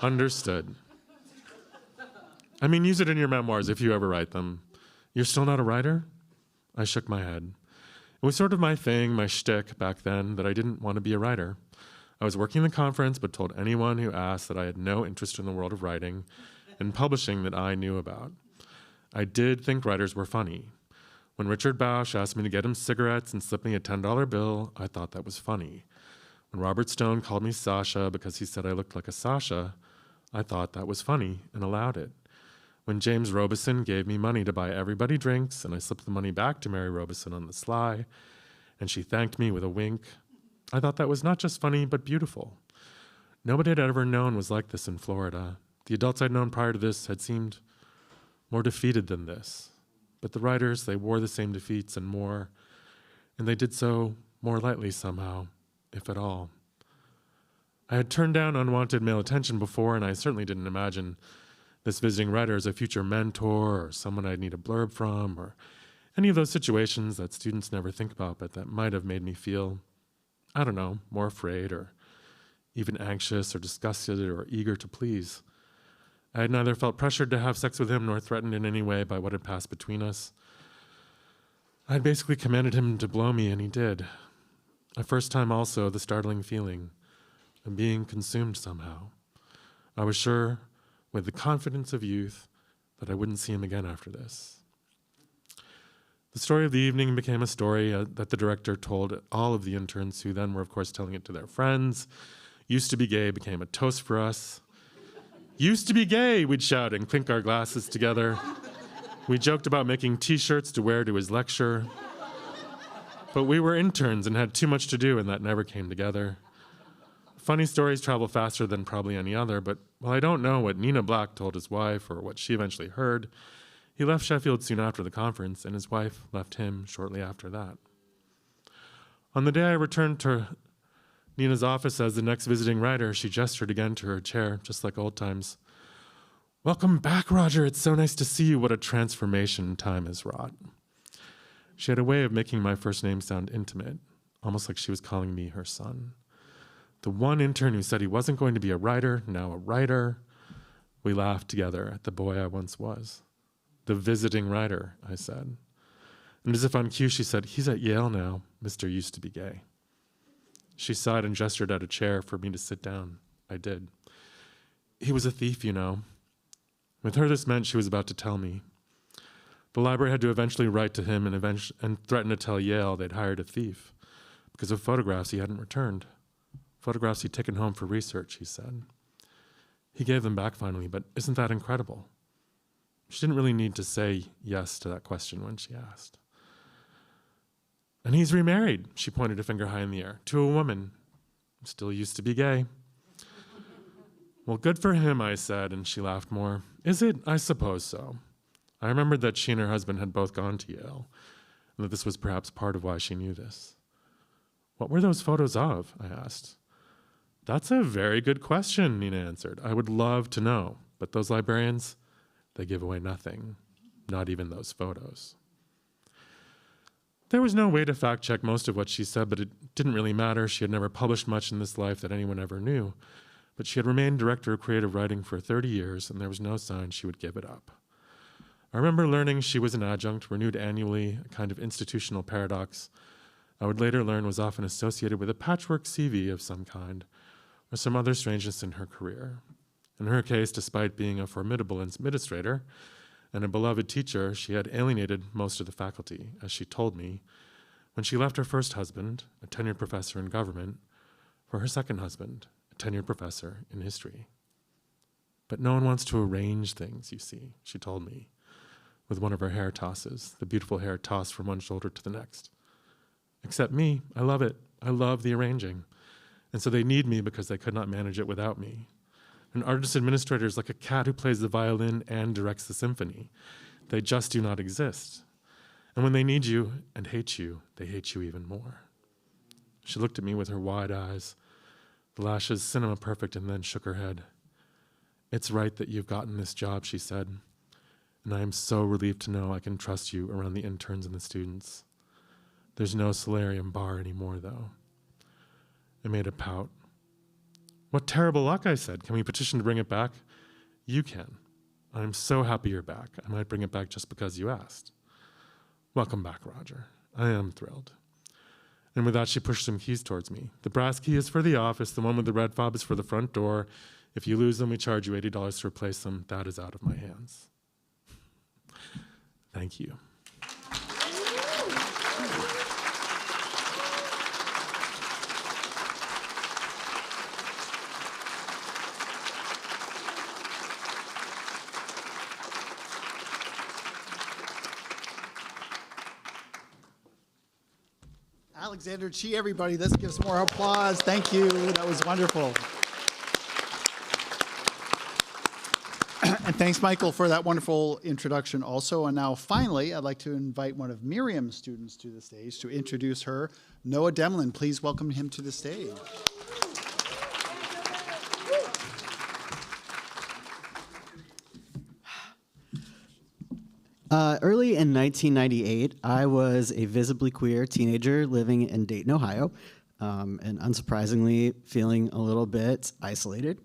Understood. I mean, use it in your memoirs if you ever write them. You're still not a writer? I shook my head. It was sort of my thing, my shtick back then, that I didn't want to be a writer. I was working the conference, but told anyone who asked that I had no interest in the world of writing and publishing that I knew about. I did think writers were funny. When Richard Bausch asked me to get him cigarettes and slipped me a $10 bill, I thought that was funny. When Robert Stone called me Sasha because he said I looked like a Sasha, I thought that was funny and allowed it. When James Robeson gave me money to buy everybody drinks and I slipped the money back to Mary Robeson on the sly, and she thanked me with a wink, I thought that was not just funny, but beautiful. Nobody I'd ever known was like this in Florida. The adults I'd known prior to this had seemed more defeated than this. But the writers, they wore the same defeats and more, and they did so more lightly somehow, if at all. I had turned down unwanted male attention before, and I certainly didn't imagine this visiting writer as a future mentor or someone I'd need a blurb from, or any of those situations that students never think about, but that might have made me feel, I don't know, more afraid or even anxious or disgusted or eager to please. I had neither felt pressured to have sex with him nor threatened in any way by what had passed between us. I had basically commanded him to blow me, and he did. A first time also, the startling feeling of being consumed somehow. I was sure, with the confidence of youth, that I wouldn't see him again after this. The story of the evening became a story that the director told all of the interns, who then were, of course, telling it to their friends. Used to be gay became a toast for us. Used to be gay, we'd shout and clink our glasses together. We joked about making T-shirts to wear to his lecture. But we were interns and had too much to do, and that never came together. Funny stories travel faster than probably any other, but while I don't know what Nina Black told his wife or what she eventually heard, he left Sheffield soon after the conference, and his wife left him shortly after that. On the day I returned to Nina's office as the next visiting writer, she gestured again to her chair, just like old times. Welcome back, Roger. It's so nice to see you. What a transformation time has wrought. She had a way of making my first name sound intimate, almost like she was calling me her son. The one intern who said he wasn't going to be a writer, now a writer. We laughed together at the boy I once was. The visiting writer, I said. And as if on cue, she said, he's at Yale now. Mr. used to be gay. She sighed and gestured at a chair for me to sit down. I did. He was a thief, you know. With her, this meant she was about to tell me. The library had to eventually write to him and threaten to tell Yale they'd hired a thief because of photographs he hadn't returned. Photographs he'd taken home for research, he said. He gave them back finally, but isn't that incredible? She didn't really need to say yes to that question when she asked. And he's remarried, she pointed a finger high in the air, to a woman. Still used to be gay. Well, good for him, I said, and she laughed more. Is it? I suppose so. I remembered that she and her husband had both gone to Yale, and that this was perhaps part of why she knew this. What were those photos of? I asked. That's a very good question, Nina answered. I would love to know, but those librarians, they give away nothing, not even those photos. There was no way to fact-check most of what she said, but it didn't really matter. She had never published much in this life that anyone ever knew, but she had remained director of creative writing for 30 years, and there was no sign she would give it up. I remember learning she was an adjunct, renewed annually, a kind of institutional paradox I would later learn was often associated with a patchwork CV of some kind, or some other strangeness in her career. In her case, despite being a formidable administrator and a beloved teacher, she had alienated most of the faculty, as she told me, when she left her first husband, a tenured professor in government, for her second husband, a tenured professor in history. But no one wants to arrange things, you see, she told me, with one of her hair tosses, the beautiful hair tossed from one shoulder to the next. Except me, I love it. I love the arranging. And so they need me because they could not manage it without me. An artist administrator is like a cat who plays the violin and directs the symphony. They just do not exist. And when they need you and hate you, they hate you even more. She looked at me with her wide eyes, the lashes cinema perfect, and then shook her head. It's right that you've gotten this job, she said. And I am so relieved to know I can trust you around the interns and the students. There's no solarium bar anymore, though. I made a pout. What terrible luck, I said. Can we petition to bring it back? You can. I'm so happy you're back. I might bring it back just because you asked. Welcome back, Roger. I am thrilled. And with that, she pushed some keys towards me. The brass key is for the office. The one with the red fob is for the front door. If you lose them, we charge you $80 to replace them. That is out of my hands. Thank you. Alexander Chee, everybody. Let's give some more applause. Thank you. That was wonderful. And thanks, Michael, for that wonderful introduction also. And now, finally, I'd like to invite one of Miriam's students to the stage to introduce her, Noah Demlin. Please welcome him to the stage. Early in 1998, I was a visibly queer teenager living in Dayton, Ohio, and unsurprisingly feeling a little bit isolated.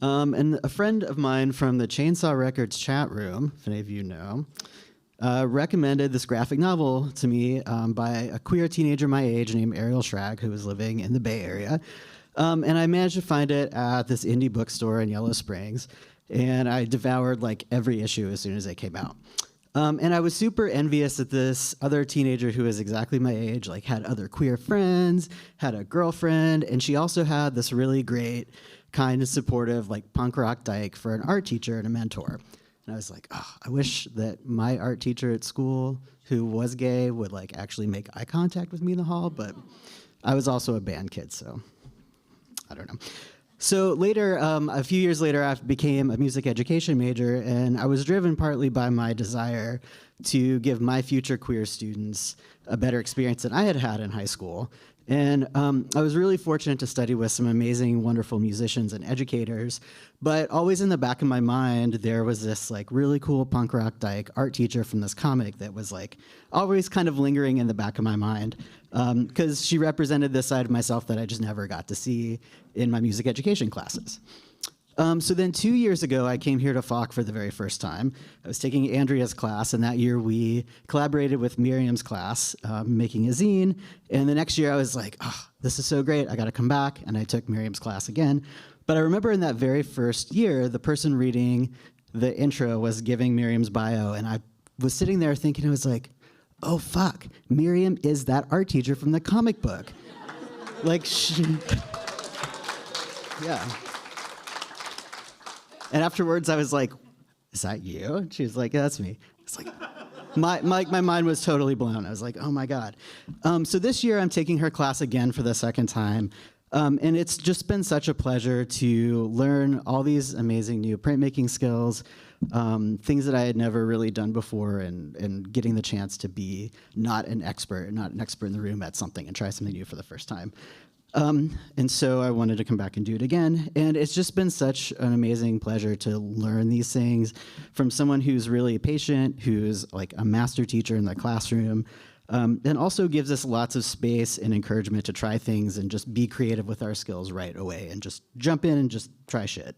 And a friend of mine from the Chainsaw Records chat room, if any of you know, recommended this graphic novel to me by a queer teenager my age named Ariel Schrag, who was living in the Bay Area. And I managed to find it at this indie bookstore in Yellow Springs, and I devoured like every issue as soon as it came out. And I was super envious that this other teenager who was exactly my age, like had other queer friends, had a girlfriend, and she also had this really great, kind of supportive, like punk rock dyke for an art teacher and a mentor. And I was like, oh, I wish that my art teacher at school who was gay would like actually make eye contact with me in the hall, but I was also a band kid, so I don't know. So later, a few years later, I became a music education major, and I was driven partly by my desire to give my future queer students a better experience than I had had in high school. And I was really fortunate to study with some amazing, wonderful musicians and educators, but always in the back of my mind, there was this like really cool punk rock dyke art teacher from this comic that was like always kind of lingering in the back of my mind, because she represented this side of myself that I just never got to see in my music education classes. So then 2 years ago, I came here to Falk for the very first time. I was taking Andrea's class, and that year we collaborated with Miriam's class, making a zine. And the next year I was like, oh, this is so great, I gotta come back. And I took Miriam's class again. But I remember in that very first year, the person reading the intro was giving Miriam's bio, and I was sitting there thinking, I was like, oh fuck, Miriam is that art teacher from the comic book. Like, yeah. And afterwards, I was like, is that you? And she was like, yeah, that's me. It's like, my mind was totally blown. I was like, oh my God. So this year, I'm taking her class again for the second time. And it's just been such a pleasure to learn all these amazing new printmaking skills, things that I had never really done before, and getting the chance to be not an expert in the room at something and try something new for the first time. And so I wanted to come back and do it again. And it's just been such an amazing pleasure to learn these things from someone who's really patient, who's like a master teacher in the classroom, and also gives us lots of space and encouragement to try things and just be creative with our skills right away and just jump in and just try shit.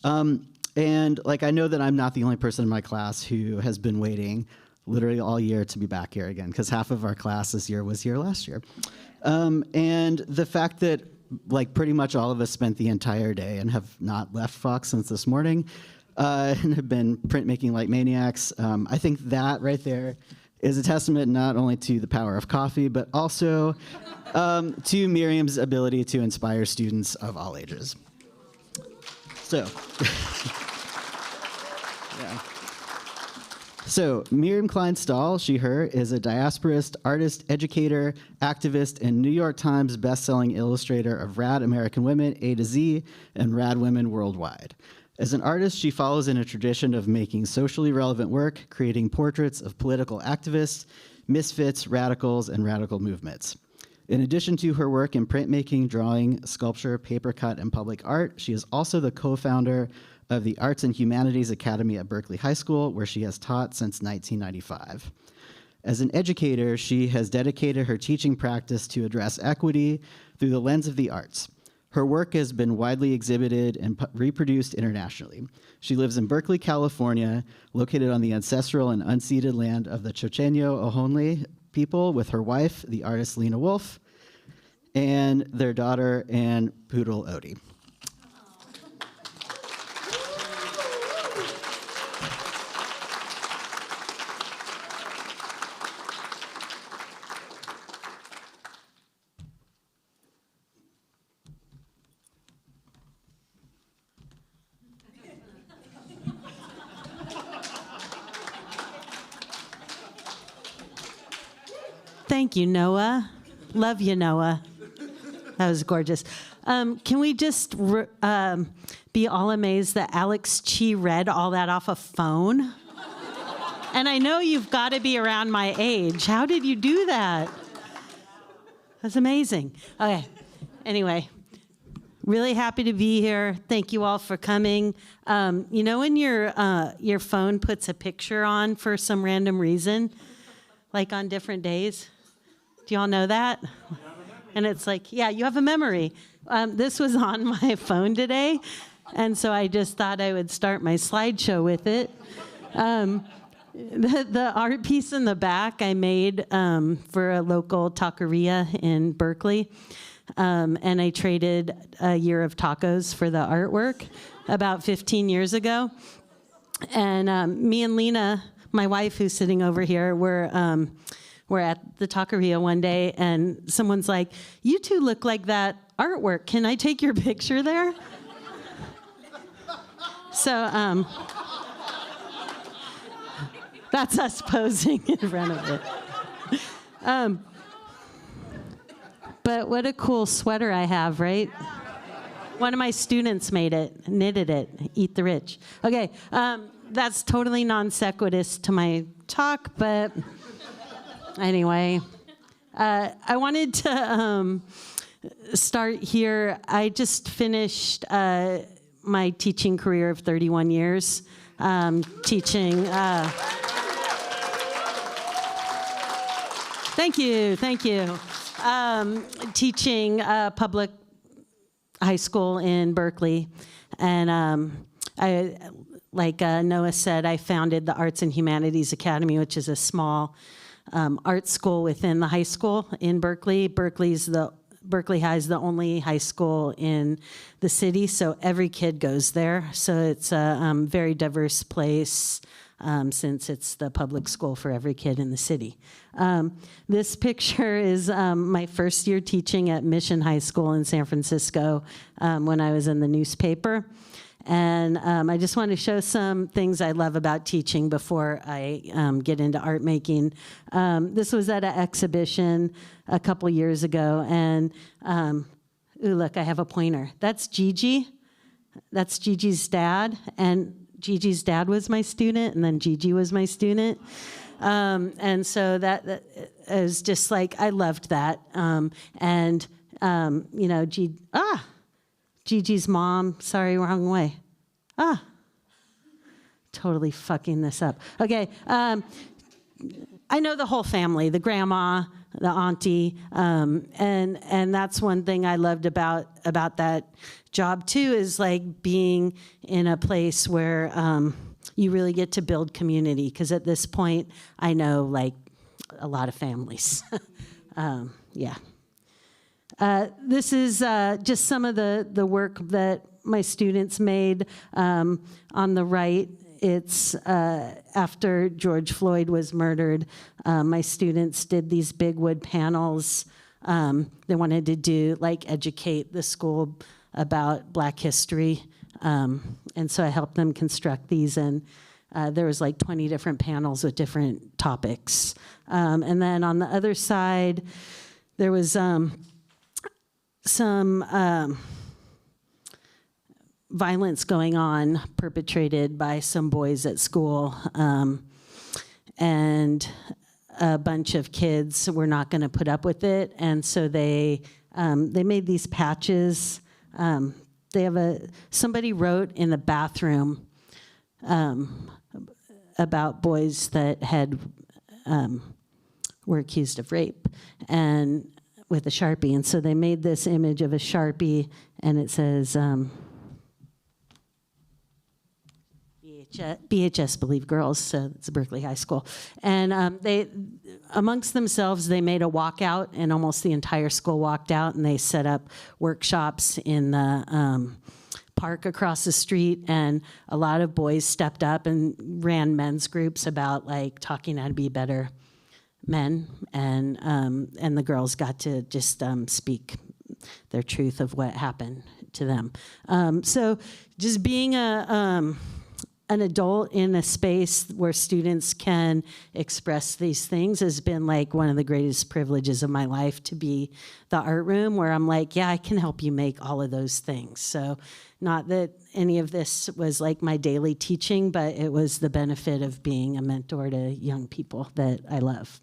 And like, I know that I'm not the only person in my class who has been waiting literally all year to be back here again, because half of our class this year was here last year. And the fact that like pretty much all of us spent the entire day and have not left Fox since this morning, and have been printmaking like maniacs, I think that right there is a testament not only to the power of coffee, but also to Miriam's ability to inspire students of all ages. So, yeah. So Miriam Klein Stahl, she, her, is a diasporist, artist, educator, activist, and New York Times bestselling illustrator of Rad American Women, A to Z, and Rad Women Worldwide. As an artist, she follows in a tradition of making socially relevant work, creating portraits of political activists, misfits, radicals, and radical movements. In addition to her work in printmaking, drawing, sculpture, paper cut, and public art, she is also the co-founder of the Arts and Humanities Academy at Berkeley High School, where she has taught since 1995. As an educator, she has dedicated her teaching practice to address equity through the lens of the arts. Her work has been widely exhibited and reproduced internationally. She lives in Berkeley, California, located on the ancestral and unceded land of the Chochenyo Ohlone people, with her wife, the artist Lena Wolf, and their daughter and poodle Odie. Thank you, Noah. Love you, Noah. That was gorgeous. Can we just be all amazed that Alex Chee read all that off a phone? And I know you've got to be around my age. How did you do that? That's amazing. Okay. Anyway, really happy to be here. Thank you all for coming. You know when your phone puts a picture on for some random reason, like on different days? Do you all know that? And it's like, yeah, you have a memory. This was on my phone today, and so I just thought I would start my slideshow with it. The art piece in the back I made for a local taqueria in Berkeley, and I traded a year of tacos for the artwork about 15 years ago. And me and Lena, my wife who's sitting over here, we're at the taqueria one day, and someone's like, you two look like that artwork. Can I take your picture there? So that's us posing in front of it. But what a cool sweater I have, right? One of my students made it, knitted it, eat the rich. Okay, that's totally non sequitur to my talk, but anyway, I wanted to start here. I just finished my teaching career of 31 years, teaching. Thank you. Teaching public high school in Berkeley, and like Noah said, I founded the Arts and Humanities Academy, which is a small art school within the high school in Berkeley. Berkeley High is the only high school in the city, so every kid goes there. So it's a very diverse place since it's the public school for every kid in the city. This picture is my first year teaching at Mission High School in San Francisco when I was in the newspaper. And I just want to show some things I love about teaching before I get into art making. This was at an exhibition a couple years ago, and ooh, look, I have a pointer. That's Gigi. That's Gigi's dad, and Gigi's dad was my student, and then Gigi was my student. And so that is just like, I loved that. You know, Gigi's mom, sorry, wrong way. Totally fucking this up. Okay, I know the whole family, the grandma, the auntie, and that's one thing I loved about that job too, is like being in a place where you really get to build community, because at this point I know like a lot of families. Yeah. This is just some of the work that my students made. On the right, it's after George Floyd was murdered. My students did these big wood panels. They wanted to educate the school about Black history. And so I helped them construct these, and there was like 20 different panels with different topics. And then on the other side, there was some violence going on perpetrated by some boys at school, and a bunch of kids were not going to put up with it, and so they made these patches. Somebody wrote in the bathroom about boys that were accused of rape, and with a Sharpie, and so they made this image of a Sharpie, and it says, BHS Believe Girls, so it's Berkeley High School. And they, amongst themselves, they made a walkout, and almost the entire school walked out, and they set up workshops in the park across the street, and a lot of boys stepped up and ran men's groups about like talking how to be better men, and the girls got to just speak their truth of what happened to them. So just being an adult in a space where students can express these things has been like one of the greatest privileges of my life, to be the art room where I'm like, yeah, I can help you make all of those things. So not that any of this was like my daily teaching, but it was the benefit of being a mentor to young people that I love.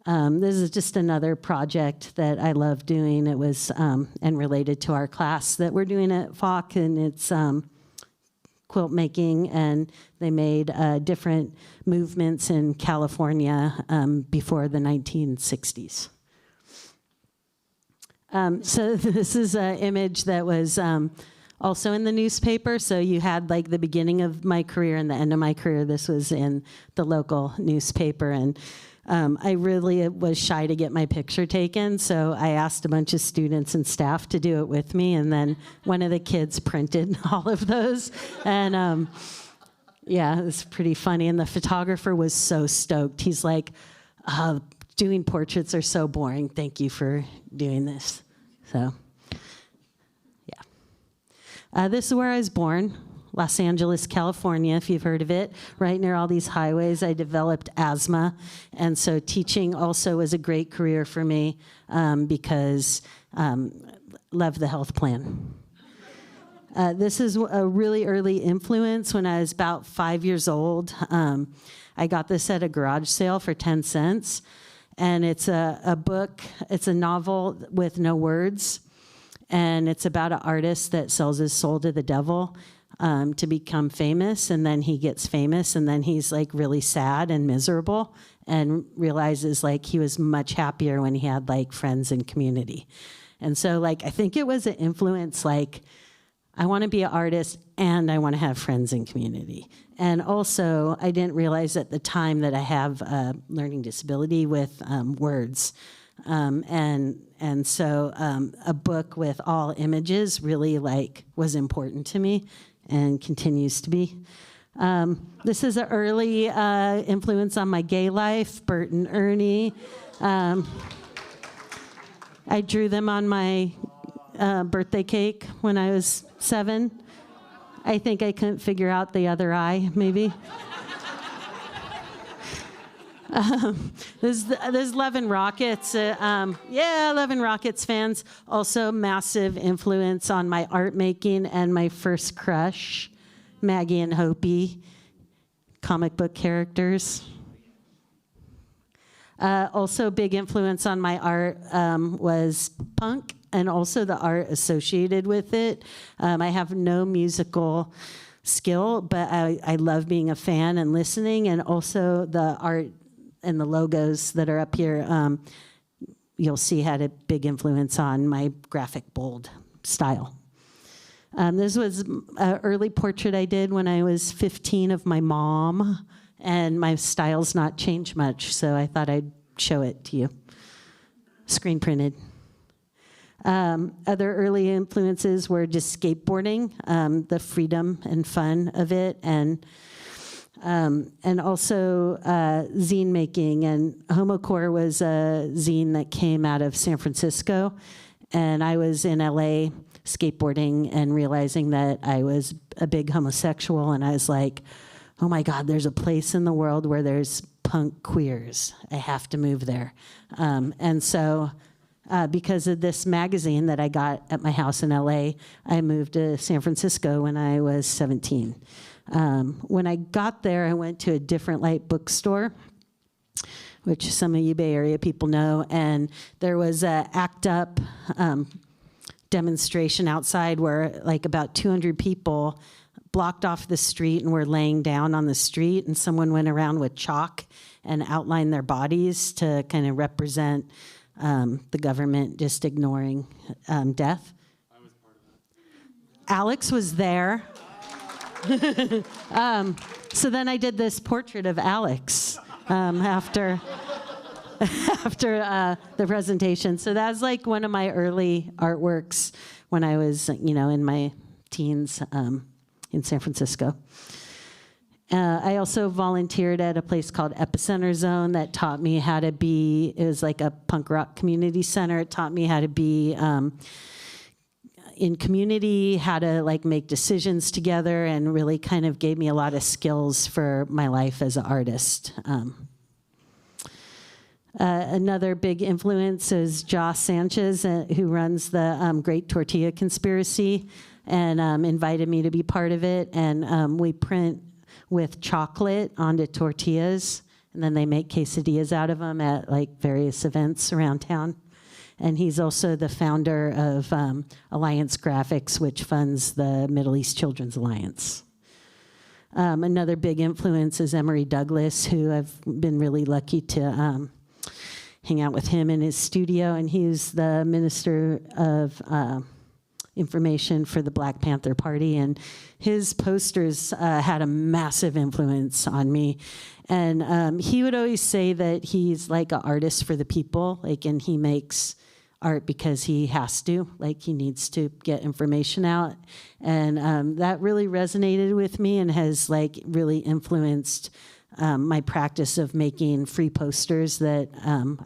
This is just another project that I love doing. It was, and related to our class that we're doing at FOC, and it's quilt making, and they made different movements in California before the 1960s. So this is an image that was also in the newspaper. So you had like the beginning of my career and the end of my career. This was in the local newspaper, and I really was shy to get my picture taken, so I asked a bunch of students and staff to do it with me, and then one of the kids printed all of those, and yeah, it was pretty funny, and the photographer was so stoked. He's like, doing portraits are so boring. Thank you for doing this. So, yeah. This is where I was born. Los Angeles, California, if you've heard of it, right near all these highways. I developed asthma, and so teaching also was a great career for me because love the health plan. This is a really early influence. When I was about 5 years old, I got this at a garage sale for 10 cents, and it's a book, it's a novel with no words, and it's about an artist that sells his soul to the devil to become famous, and then he gets famous, and then he's like really sad and miserable, and realizes like he was much happier when he had like friends and community. And so like, I think it was an influence, like, I want to be an artist and I want to have friends and community. And also, I didn't realize at the time that I have a learning disability with words. And so a book with all images really like was important to me and continues to be. This is an early influence on my gay life, Bert and Ernie. I drew them on my birthday cake when I was 7. I think I couldn't figure out the other eye, maybe. There's Love and Rockets. Yeah, Love and Rockets fans. Also massive influence on my art making and my first crush, Maggie and Hopi, comic book characters. Also big influence on my art was punk and also the art associated with it. I have no musical skill, but I love being a fan and listening, and also the art and the logos that are up here, you'll see had a big influence on my graphic bold style. This was an early portrait I did when I was 15 of my mom, and my style's not changed much, so I thought I'd show it to you. Screen printed. Other early influences were just skateboarding, the freedom and fun of it, and also zine making. And Homocore was a zine that came out of San Francisco, and I was in LA skateboarding and realizing that I was a big homosexual, and I was like, oh my God, there's a place in the world where there's punk queers. I have to move there. And so because of this magazine that I got at my house in LA, I moved to San Francisco when I was 17. When I got there, I went to a Different Light bookstore, which some of you Bay Area people know, and there was a ACT UP demonstration outside where like about 200 people blocked off the street and were laying down on the street, and someone went around with chalk and outlined their bodies to kind of represent the government just ignoring death. I was part of that. Alex was there. So then I did this portrait of Alex after the presentation. So that's like one of my early artworks when I was, in my teens in San Francisco. I also volunteered at a place called Epicenter Zone that taught me how to be, it was like a punk rock community center. It taught me how to be in community, how to like make decisions together, and really kind of gave me a lot of skills for my life as an artist. Another big influence is Joss Sanchez, who runs the Great Tortilla Conspiracy, and invited me to be part of it. And we print with chocolate onto tortillas, and then they make quesadillas out of them at like various events around town. And he's also the founder of Alliance Graphics, which funds the Middle East Children's Alliance. Another big influence is Emory Douglas, who I've been really lucky to hang out with him in his studio, and he's the Minister of Information for the Black Panther Party, and his posters had a massive influence on me. And he would always say that he's like an artist for the people, like, and he makes art because he has to, like he needs to get information out. And that really resonated with me and has like really influenced my practice of making free posters that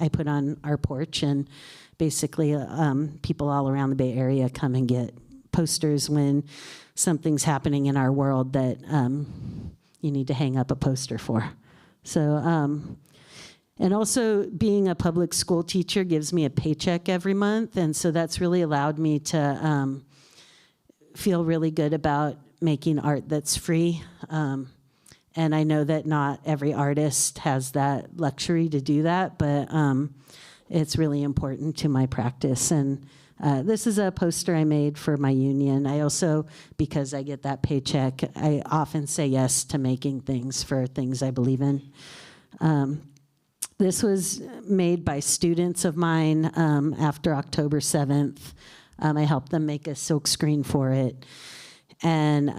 I put on our porch, and basically people all around the Bay Area come and get posters when something's happening in our world that you need to hang up a poster for. So, and also being a public school teacher gives me a paycheck every month, and so that's really allowed me to feel really good about making art that's free. And I know that not every artist has that luxury to do that, but it's really important to my practice. And this is a poster I made for my union. I also, because I get that paycheck, I often say yes to making things for things I believe in. This was made by students of mine after October 7th. I helped them make a silkscreen for it. And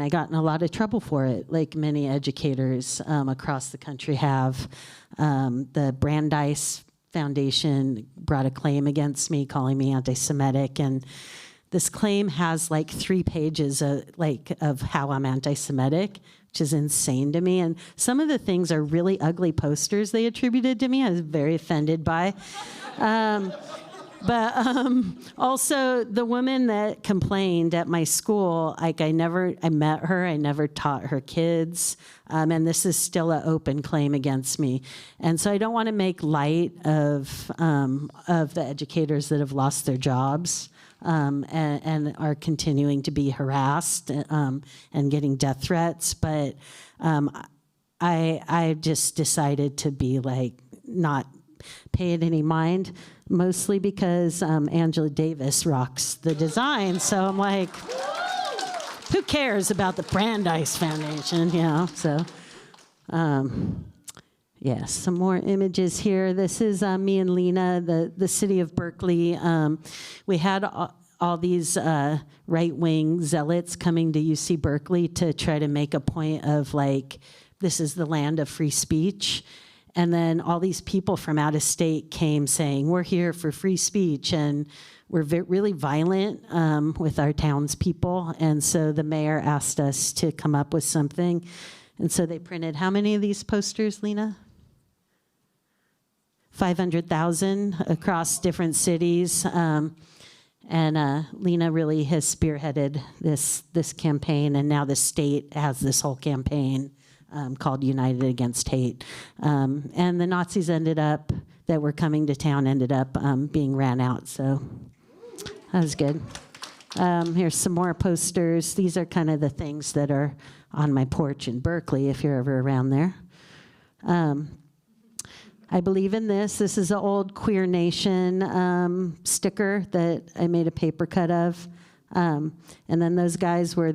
I got in a lot of trouble for it, like many educators across the country have. The Brandeis Foundation brought a claim against me, calling me anti-Semitic, and this claim has like 3 pages of how I'm anti-Semitic, which is insane to me. And some of the things are really ugly posters they attributed to me. I was very offended by. But also the woman that complained at my school, like I met her, I never taught her kids, and this is still an open claim against me. And so I don't want to make light of the educators that have lost their jobs and are continuing to be harassed and getting death threats. But I just decided to be like not pay it any mind, mostly because Angela Davis rocks the design. So I'm like, who cares about the Brandeis Foundation, you know? So, yeah, some more images here. This is me and Lena, the city of Berkeley. We had all these right-wing zealots coming to UC Berkeley to try to make a point of like, this is the land of free speech. And then all these people from out of state came saying, we're here for free speech, and we're really violent with our townspeople. And so the mayor asked us to come up with something. And so they printed how many of these posters, Lena? 500,000 across different cities. And Lena really has spearheaded this campaign, and now the state has this whole campaign called United Against Hate. And the Nazis that were coming to town ended up being ran out, so that was good. Here's some more posters. These are kind of the things that are on my porch in Berkeley, if you're ever around there. I believe in this. This is an old Queer Nation sticker that I made a paper cut of. And then those guys were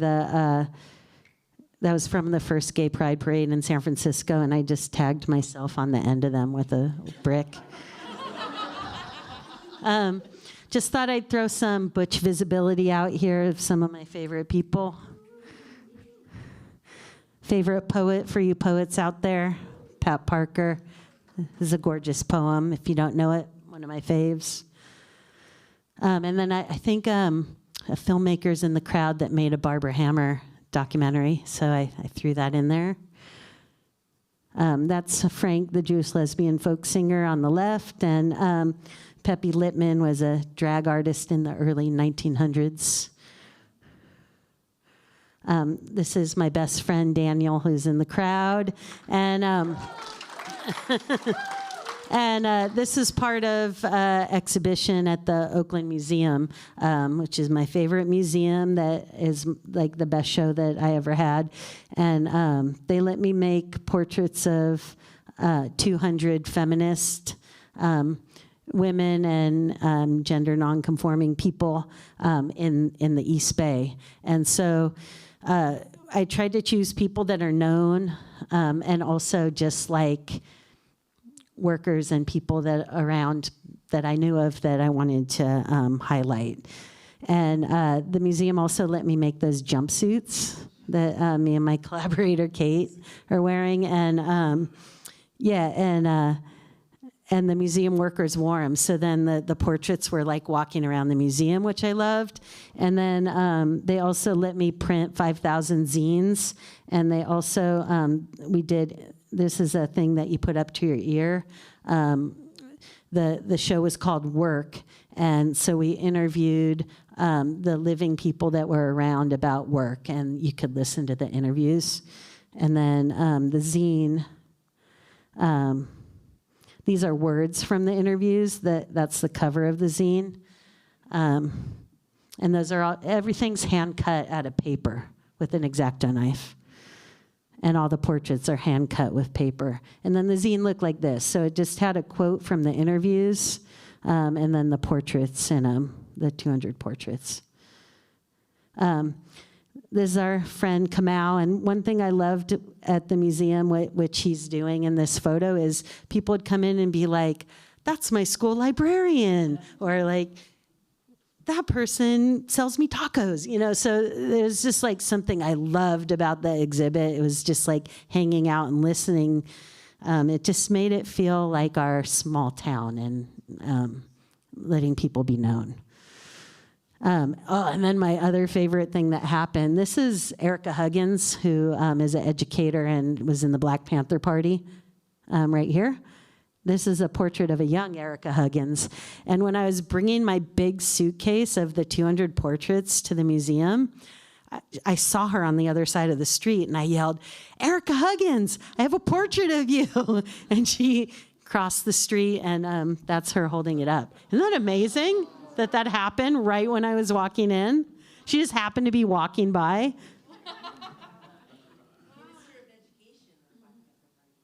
that was from the first Gay Pride Parade in San Francisco, and I just tagged myself on the end of them with a brick. Just thought I'd throw some butch visibility out here of some of my favorite people. Favorite poet for you poets out there, Pat Parker. This is a gorgeous poem. If you don't know it, one of my faves. And then I think a filmmaker's in the crowd that made a Barbara Hammer documentary, so I threw that in there. That's Frank, the Jewish lesbian folk singer, on the left, and Peppy Littman was a drag artist in the early 1900s. This is my best friend, Daniel, who's in the crowd, and and this is part of exhibition at the Oakland Museum, which is my favorite museum. That is like the best show that I ever had. And they let me make portraits of 200 feminist women and gender nonconforming people in the East Bay. And so I tried to choose people that are known and also just like workers and people that around that I knew of that I wanted to highlight. And the museum also let me make those jumpsuits that me and my collaborator Kate are wearing, and and the museum workers wore them. So then the portraits were like walking around the museum, which I loved. And then they also let me print 5,000 zines, and they also we did. This is a thing that you put up to your ear. The show was called Work, and so we interviewed the living people that were around about work, and you could listen to the interviews. And then the zine, these are words from the interviews. That's the cover of the zine. And those are everything's hand cut out of paper with an X-Acto knife. And all the portraits are hand cut with paper. And then the zine looked like this. So it just had a quote from the interviews, and then the portraits in them, the 200 portraits. this is our friend Kamau, and one thing I loved at the museum, which he's doing in this photo, is people would come in and be like, that's my school librarian, or like, that person sells me tacos, you know? So it was just like something I loved about the exhibit. It was just like hanging out and listening. It just made it feel like our small town and letting people be known. And then my other favorite thing that happened, this is Erica Huggins, who is an educator and was in the Black Panther Party right here. This is a portrait of a young Erica Huggins. And when I was bringing my big suitcase of the 200 portraits to the museum, I saw her on the other side of the street and I yelled, Erica Huggins, I have a portrait of you. And she crossed the street and that's her holding it up. Isn't that amazing that that happened right when I was walking in? She just happened to be walking by.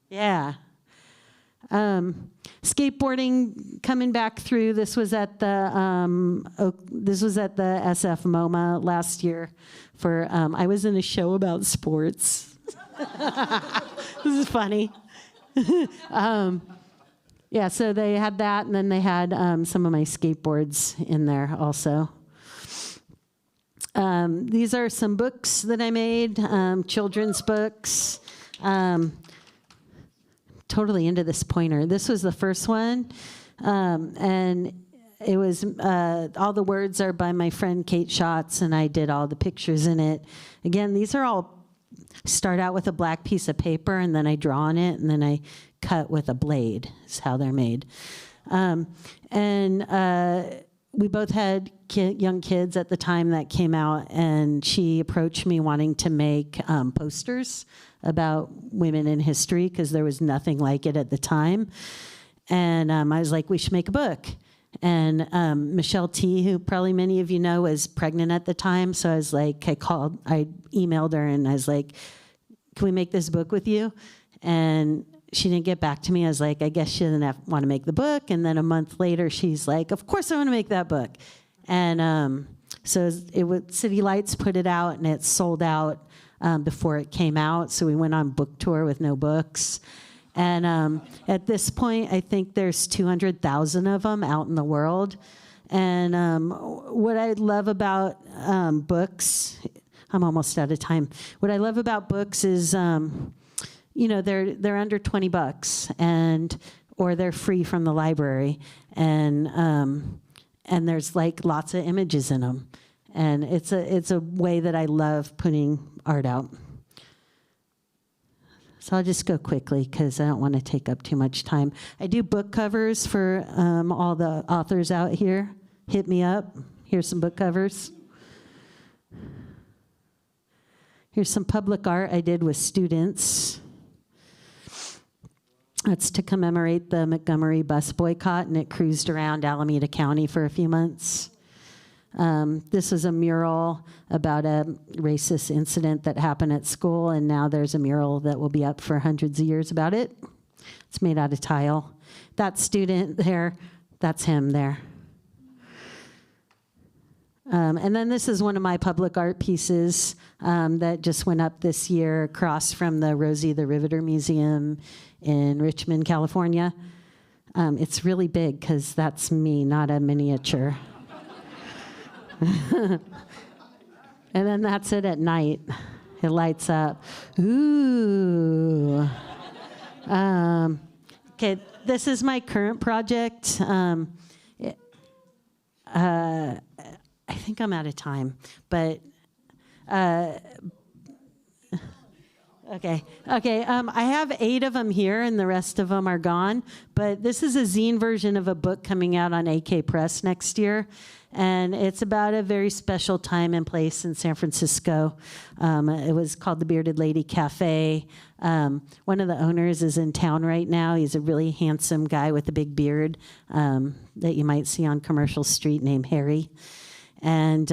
Yeah. Skateboarding coming back through. This was at the SF MoMA last year. For I was in a show about sports. This is funny. Yeah, so they had that, and then they had some of my skateboards in there also. These are some books that I made, children's books. Totally into this pointer. This was the first one, and it was all the words are by my friend Kate Schatz, and I did all the pictures in it. Again, these are all start out with a black piece of paper, and then I draw on it, and then I cut with a blade. Is how they're made. We both had young kids at the time that came out, and she approached me wanting to make posters about women in history because there was nothing like it at the time. And I was like, we should make a book. And Michelle T., who probably many of you know, was pregnant at the time. So I was like, I emailed her and I was like, can we make this book with you? And she didn't get back to me. I was like, I guess she didn't want to make the book. And then a month later, she's like, of course I want to make that book. And so City Lights put it out and it sold out before it came out. So we went on book tour with no books. And at this point, I think there's 200,000 of them out in the world. And what I love about books, I'm almost out of time. What I love about books is, you know, they're under $20 or they're free from the library. And there's like lots of images in them. And it's a way that I love putting art out. So I'll just go quickly because I don't want to take up too much time. I do book covers for all the authors out here. Hit me up. Here's some book covers. Here's some public art I did with students. That's to commemorate the Montgomery bus boycott, and it cruised around Alameda County for a few months. This was a mural about a racist incident that happened at school, and now there's a mural that will be up for hundreds of years about it. It's made out of tile. That student there, that's him there. And then this is one of my public art pieces that just went up this year across from the Rosie the Riveter Museum in Richmond, California. It's really big because that's me, not a miniature. And then that's it at night. It lights up. Ooh. Okay, this is my current project. I think I'm out of time, but okay. I have 8 of them here, and the rest of them are gone. But this is a zine version of a book coming out on AK Press next year. And it's about a very special time and place in San Francisco. It was called the Bearded Lady Cafe. One of the owners is in town right now. He's a really handsome guy with a big beard that you might see on Commercial Street named Harry. And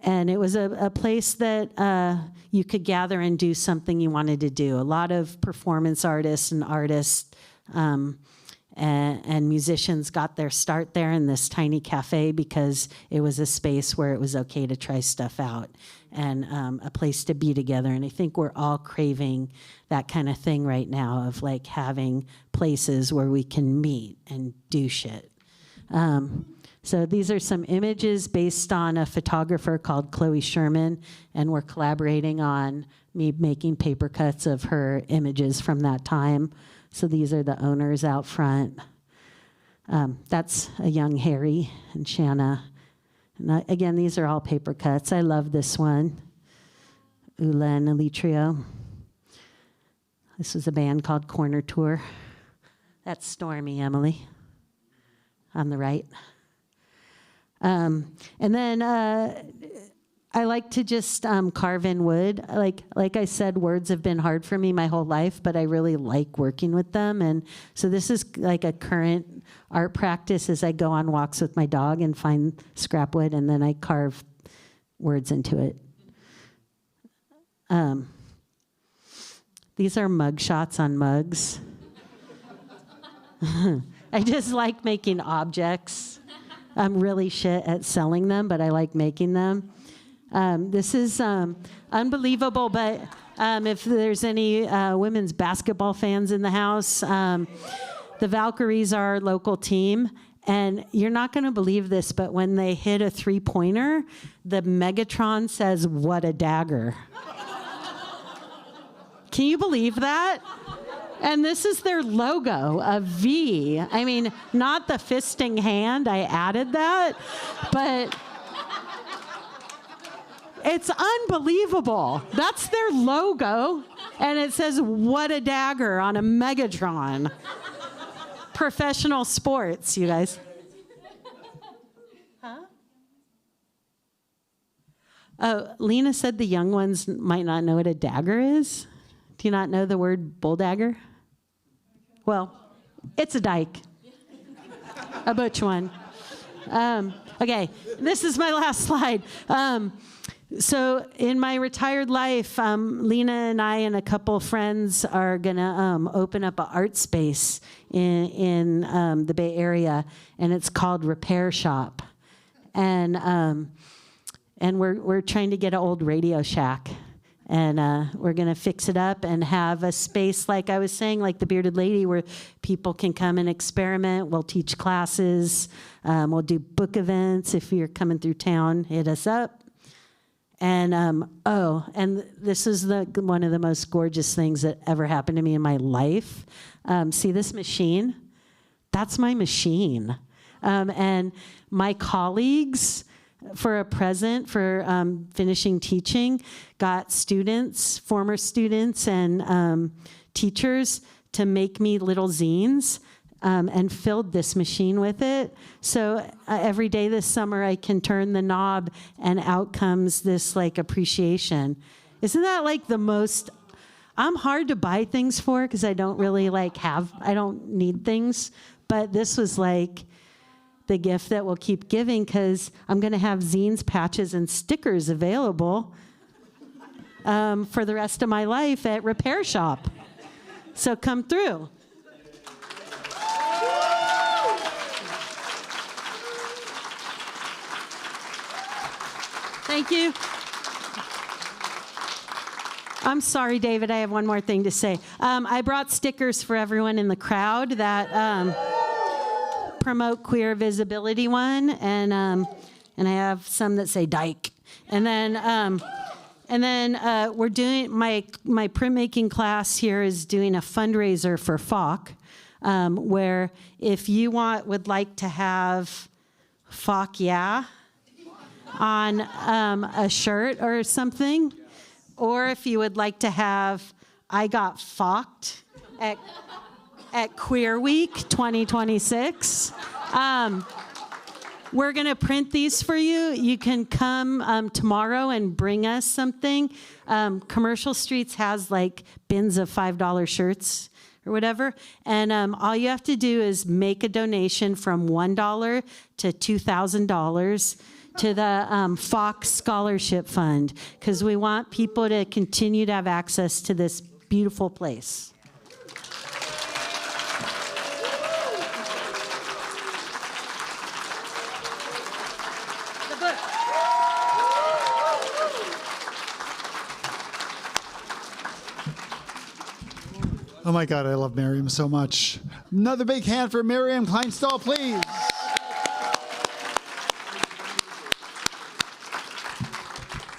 it was a place that you could gather and do something you wanted to do. A lot of performance artists and artists and musicians got their start there in this tiny cafe because it was a space where it was okay to try stuff out and a place to be together. And I think we're all craving that kind of thing right now of like having places where we can meet and do shit. So these are some images based on a photographer called Chloe Sherman, and we're collaborating on me making paper cuts of her images from that time. So these are the owners out front. That's a young Harry and Shanna. And again, these are all paper cuts. I love this one. Ula and Elitrio. This was a band called Corner Tour. That's Stormy, Emily, on the right. And then I like to just carve in wood. Like I said, words have been hard for me my whole life, but I really like working with them. And so this is like a current art practice as I go on walks with my dog and find scrap wood, and then I carve words into it. These are mug shots on mugs. I just like making objects. I'm really shit at selling them, but I like making them. This is unbelievable, but if there's any women's basketball fans in the house, the Valkyries are our local team, and you're not going to believe this, but when they hit a three-pointer, the Megatron says, "What a dagger." Can you believe that? And this is their logo, a V. I mean, not the fisting hand, I added that, but it's unbelievable. That's their logo, and it says, "What a dagger" on a Megatron. Professional sports, you guys. Huh? Oh, Lena said the young ones might not know what a dagger is. Do you not know the word bull dagger? Well, it's a dyke, a butch one. Okay, this is my last slide. So in my retired life, Lena and I and a couple friends are gonna open up an art space in the Bay Area, and it's called Repair Shop, and we're trying to get an old Radio Shack. And we're going to fix it up and have a space, like I was saying, like the Bearded Lady, where people can come and experiment. We'll teach classes. We'll do book events. If you're coming through town, hit us up. And, and this is one of the most gorgeous things that ever happened to me in my life. See this machine? That's my machine. And my colleagues, for a present for finishing teaching, got students, former students, and teachers to make me little zines and filled this machine with it. So every day this summer I can turn the knob and out comes this like appreciation. Isn't that like the most, I'm hard to buy things for because I don't really I don't need things, but this was like the gift that we'll keep giving, because I'm going to have zines, patches, and stickers available for the rest of my life at Repair Shop. So come through. Thank you. I'm sorry, David, I have one more thing to say. I brought stickers for everyone in the crowd that promote queer visibility one, and I have some that say dyke, and then we're doing my printmaking class here is doing a fundraiser for FOC, where if you would like to have FOC yeah on a shirt or something, or if you would like to have I got FOC'd at Queer Week 2026. We're going to print these for you. You can come tomorrow and bring us something. Commercial Streets has like bins of $5 shirts or whatever. And all you have to do is make a donation from $1 to $2,000 to the Fox Scholarship Fund, because we want people to continue to have access to this beautiful place. Oh my God, I love Miriam so much. Another big hand for Miriam Klein Stahl, please.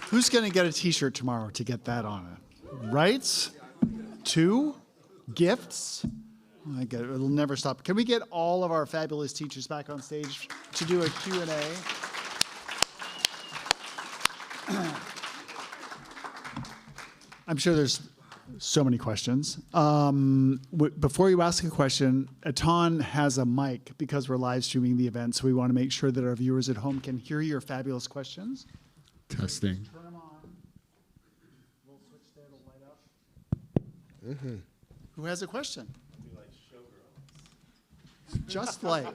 Who's going to get a t-shirt tomorrow to get that on it? Right? 2 gifts. Oh my God, it'll never stop. Can we get all of our fabulous teachers back on stage to do a Q&A? I'm sure there's so many questions. Before you ask a question, Atan has a mic because we're live streaming the event, so we want to make sure that our viewers at home can hear your fabulous questions. Testing. Turn them on. Little switch there to light up. Mm-hmm. Who has a question? Just like.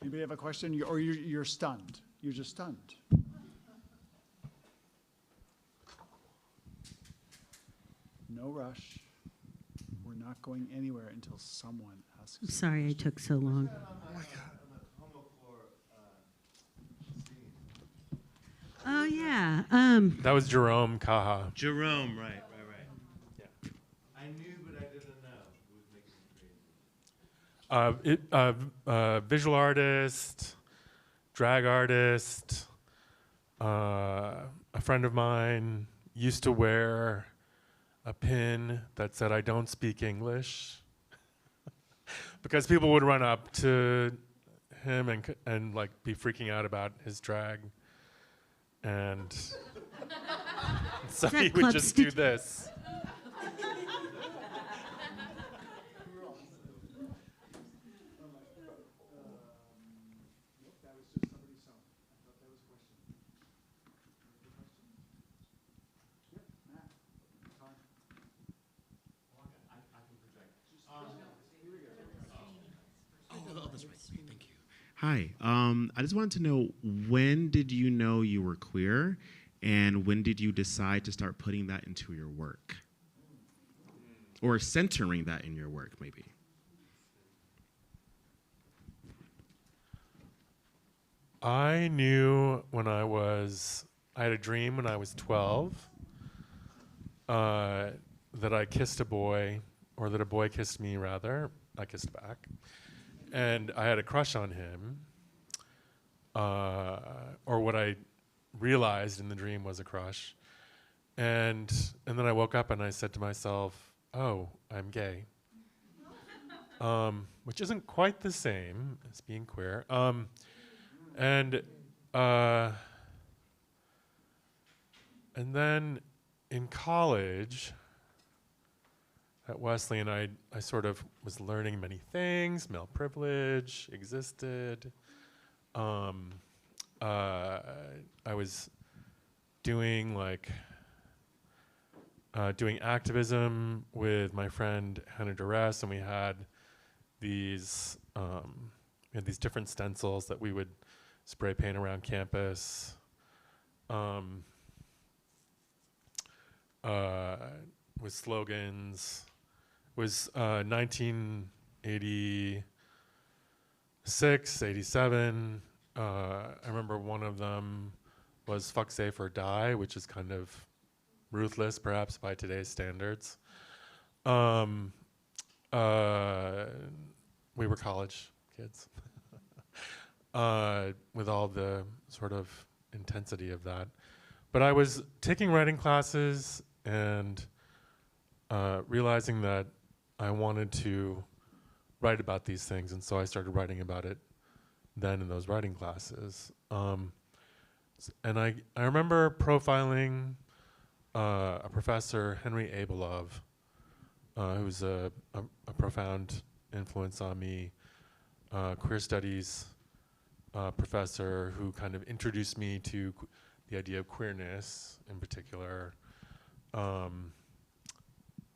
Anybody have a question? You're stunned. You're just stunned. No rush. We're not going anywhere until someone asks. I'm sorry I took so long. Oh, yeah. That was Jerome Kaha. Jerome, right. Yeah. I knew, but I didn't know. Visual artist, drag artist, a friend of mine used to wear a pin that said, "I don't speak English," because people would run up to him and like be freaking out about his drag. And so he would just do this. Hi. I just wanted to know, when did you know you were queer, and when did you decide to start putting that into your work? Or centering that in your work, maybe? I knew when I had a dream when I was 12 that I kissed a boy, or that a boy kissed me, rather. I kissed back. And I had a crush on him, or what I realized in the dream was a crush. And then I woke up and I said to myself, "Oh, I'm gay," which isn't quite the same as being queer. And then in college at Wesleyan, I sort of was learning many things. Male privilege existed. I was doing doing activism with my friend Hannah Duress, and we had these different stencils that we would spray paint around campus. With slogans. It was 1986, 87. I remember one of them was "Fuck Safe or Die," which is kind of ruthless, perhaps, by today's standards. We were college kids with all the sort of intensity of that. But I was taking writing classes and realizing that I wanted to write about these things, and so I started writing about it then in those writing classes. And I remember profiling a professor, Henry Abelov, who's a profound influence on me, queer studies professor who kind of introduced me to the idea of queerness in particular,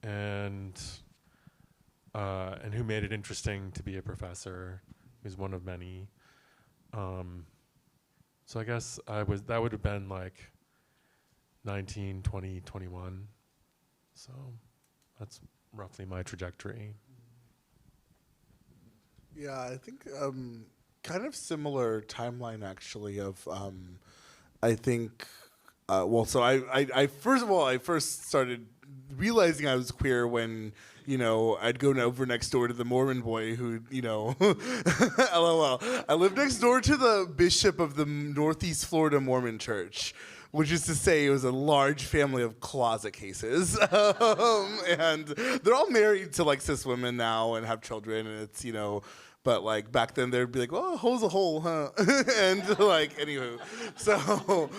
and who made it interesting to be a professor. He was one of many. So I guess that would have been like 19, 20, 21. So that's roughly my trajectory. Yeah, I think kind of similar timeline actually of I think so I first started realizing I was queer when, you know, I'd go over next door to the Mormon boy who, you know, LOL. I lived next door to the bishop of the Northeast Florida Mormon Church, which is to say it was a large family of closet cases. And they're all married to like cis women now and have children, and it's, you know, but like back then they'd be like, "Oh, hole's a hole, huh?" And like, anywho, so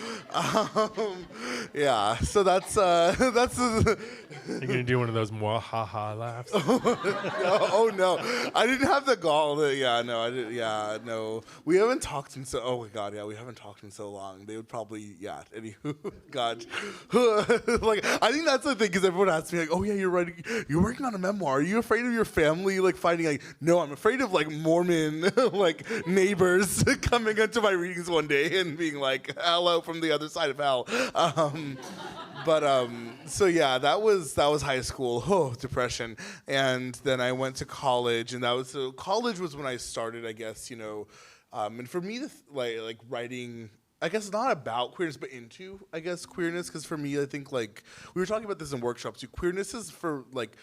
yeah, so that's. You're gonna do one of those mwahaha laughs. Oh no, I didn't have the gall. Yeah, no, I didn't. Yeah, no, we haven't talked in so. Oh my God, yeah, we haven't talked in so long. They would probably, yeah. Anywho, God, like I think that's the thing because everyone asks me like, "Oh yeah, you're working on a memoir. Are you afraid of your family like finding like?" No, I'm afraid of like Mormon like neighbors coming into my readings one day and being like, "Hello from the other side of hell." So yeah, that was high school. Oh, depression. And then I went to college, and college was when I started, I guess, you know, and for me, like writing, I guess not about queerness, but into, I guess, queerness, because for me, I think like we were talking about this in workshops too. Queerness is for like,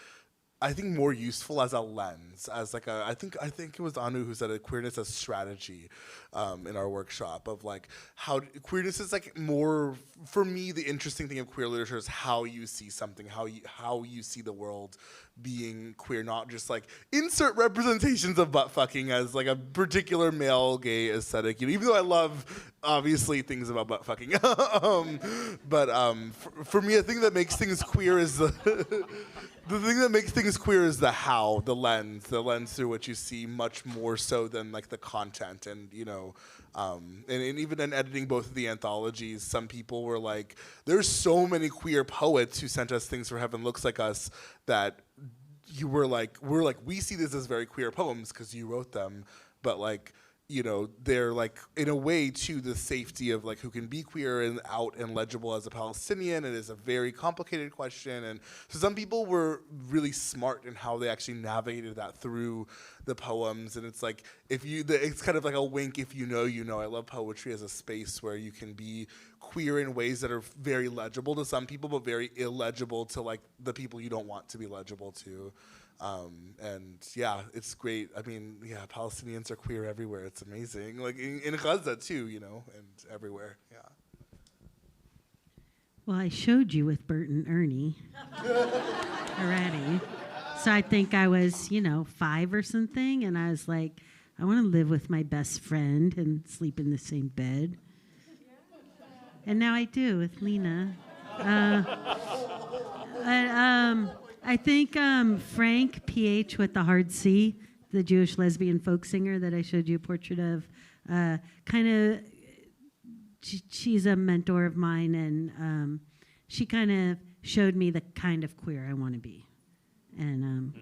I think more useful as a lens, as like I think it was Anu who said it, queerness as strategy, in our workshop of like how queerness is like more, for me, the interesting thing of queer literature is how you see something, how you see the world being queer, not just like insert representations of butt fucking as like a particular male gay aesthetic, you know, even though I love obviously things about butt fucking. For me, the thing that makes things queer is the thing that makes things queer is the how, the lens through which you see, much more so than like the content. And you know, and even in editing both of the anthologies, some people were like, there's so many queer poets who sent us things for Heaven Looks Like Us that we're like, we see this as very queer poems because you wrote them, but like, you know, they're like, in a way, too, the safety of like who can be queer and out and legible as a Palestinian. It is a very complicated question, and so some people were really smart in how they actually navigated that through the poems. And it's like, it's kind of like a wink. If you know, you know. I love poetry as a space where you can be queer in ways that are very legible to some people, but very illegible to like the people you don't want to be legible to. And yeah, it's great. I mean, yeah, Palestinians are queer everywhere. It's amazing. Like in Gaza too, you know, and everywhere. Yeah. Well, I showed you with Bert and Ernie already. So I think I was, 5 or something, and I was like, I want to live with my best friend and sleep in the same bed. And now I do with Lena. I think Frank, PH with the hard C, the Jewish lesbian folk singer that I showed you a portrait of, she's a mentor of mine, and she kind of showed me the kind of queer I want to be. And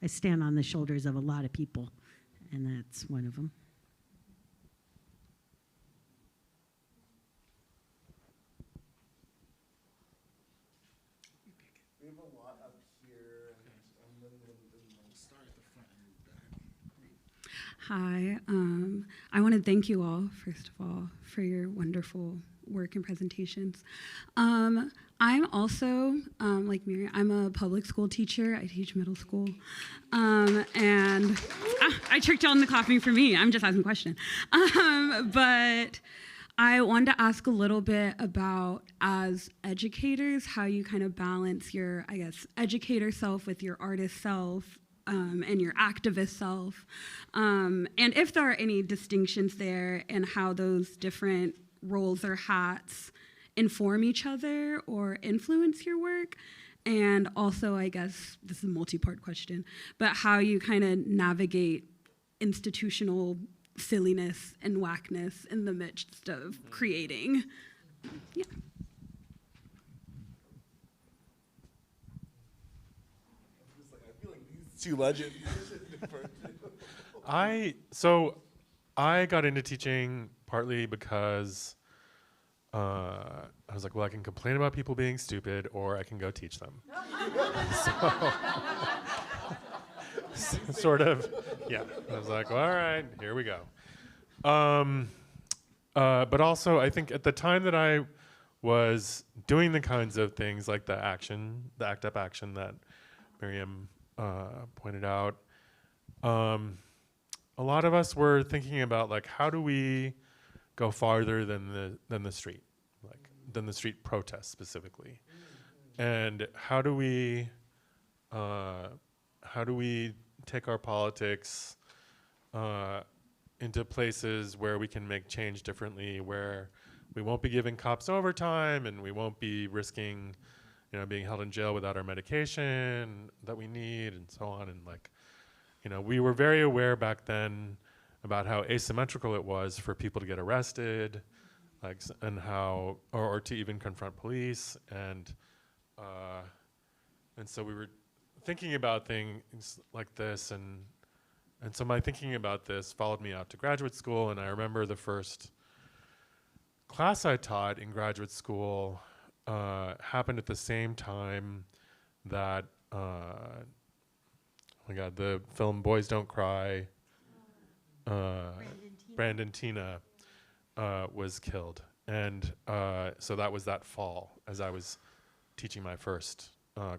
I stand on the shoulders of a lot of people, and that's one of them. Hi, I want to thank you all, first of all, for your wonderful work and presentations. I'm also, like Miriam, I'm a public school teacher. I teach middle school. And I tricked y'all into clapping for me. I'm just asking a question. But I wanted to ask a little bit about, as educators, how you kind of balance your, I guess, educator self with your artist self, and your activist self, and if there are any distinctions there, and how those different roles or hats inform each other or influence your work. And also, I guess, this is a multi-part question, but how you kind of navigate institutional silliness and whackness in the midst of creating. Yeah. Two legends. I got into teaching partly because I was like, well, I can complain about people being stupid, or I can go teach them. So, sort of, yeah. I was like, well, all right, here we go. But also, I think at the time that I was doing the kinds of things like the ACT UP action that Miriam pointed out. A lot of us were thinking about like, how do we go farther than the street, like than the street protests specifically, and how do we take our politics into places where we can make change differently, where we won't be giving cops overtime and we won't be risking, being held in jail without our medication that we need and so on. And like, we were very aware back then about how asymmetrical it was for people to get arrested, like, and how, or to even confront police. And so we were thinking about things like this, and so my thinking about this followed me out to graduate school. And I remember the first class I taught in graduate school happened at the same time that oh my God, the film Boys Don't Cry, Brandon Tina was killed. And so that was that fall, as I was teaching my first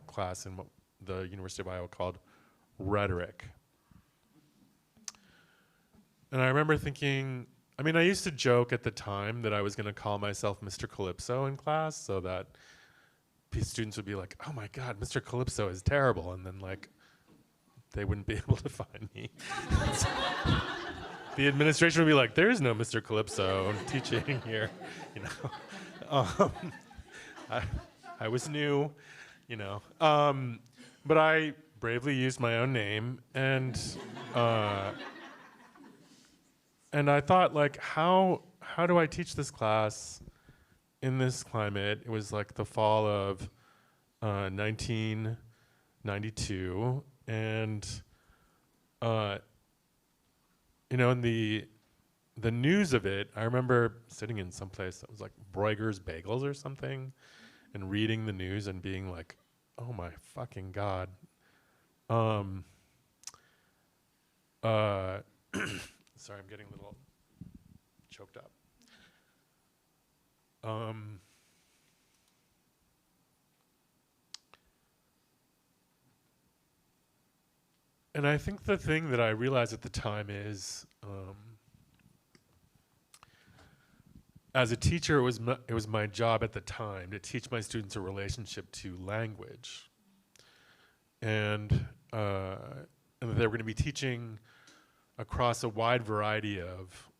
class in what the University of Iowa called rhetoric. And I remember thinking, I used to joke at the time that I was going to call myself Mr. Calypso in class so that students would be like, oh my God, Mr. Calypso is terrible. And then like, they wouldn't be able to find me. So the administration would be like, there is no Mr. Calypso teaching here, I was new, but I bravely used my own name, and I thought, like, how do I teach this class in this climate? It was like the fall of 1992, and in the news of it, I remember sitting in some place that was like Bruegger's Bagels or something, and reading the news and being like, oh my fucking God. Sorry, I'm getting a little choked up. And I think the thing that I realized at the time is, as a teacher, it was my job at the time to teach my students a relationship to language, and that they were going to be teaching across a wide variety of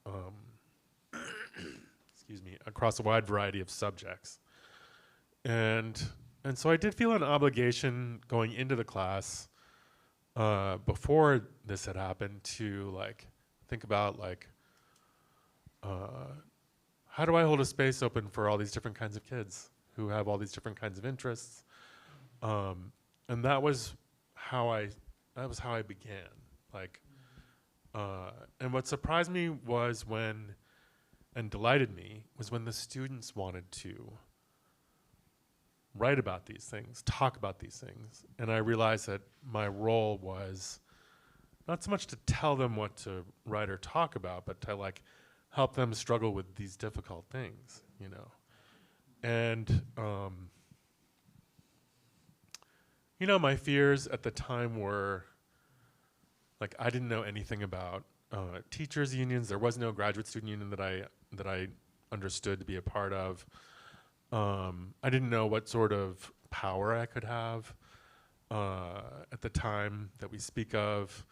across a wide variety of subjects, and so I did feel an obligation going into the class before this had happened to like think about like how do I hold a space open for all these different kinds of kids who have all these different kinds of interests, and that was how I began. Like, and what surprised me was and delighted me was when the students wanted to write about these things, talk about these things. And I realized that my role was not so much to tell them what to write or talk about, but to like help them struggle with these difficult things, And, my fears at the time were, like, I didn't know anything about teachers' unions. There was no graduate student union that I understood to be a part of. I didn't know what sort of power I could have at the time that we speak of.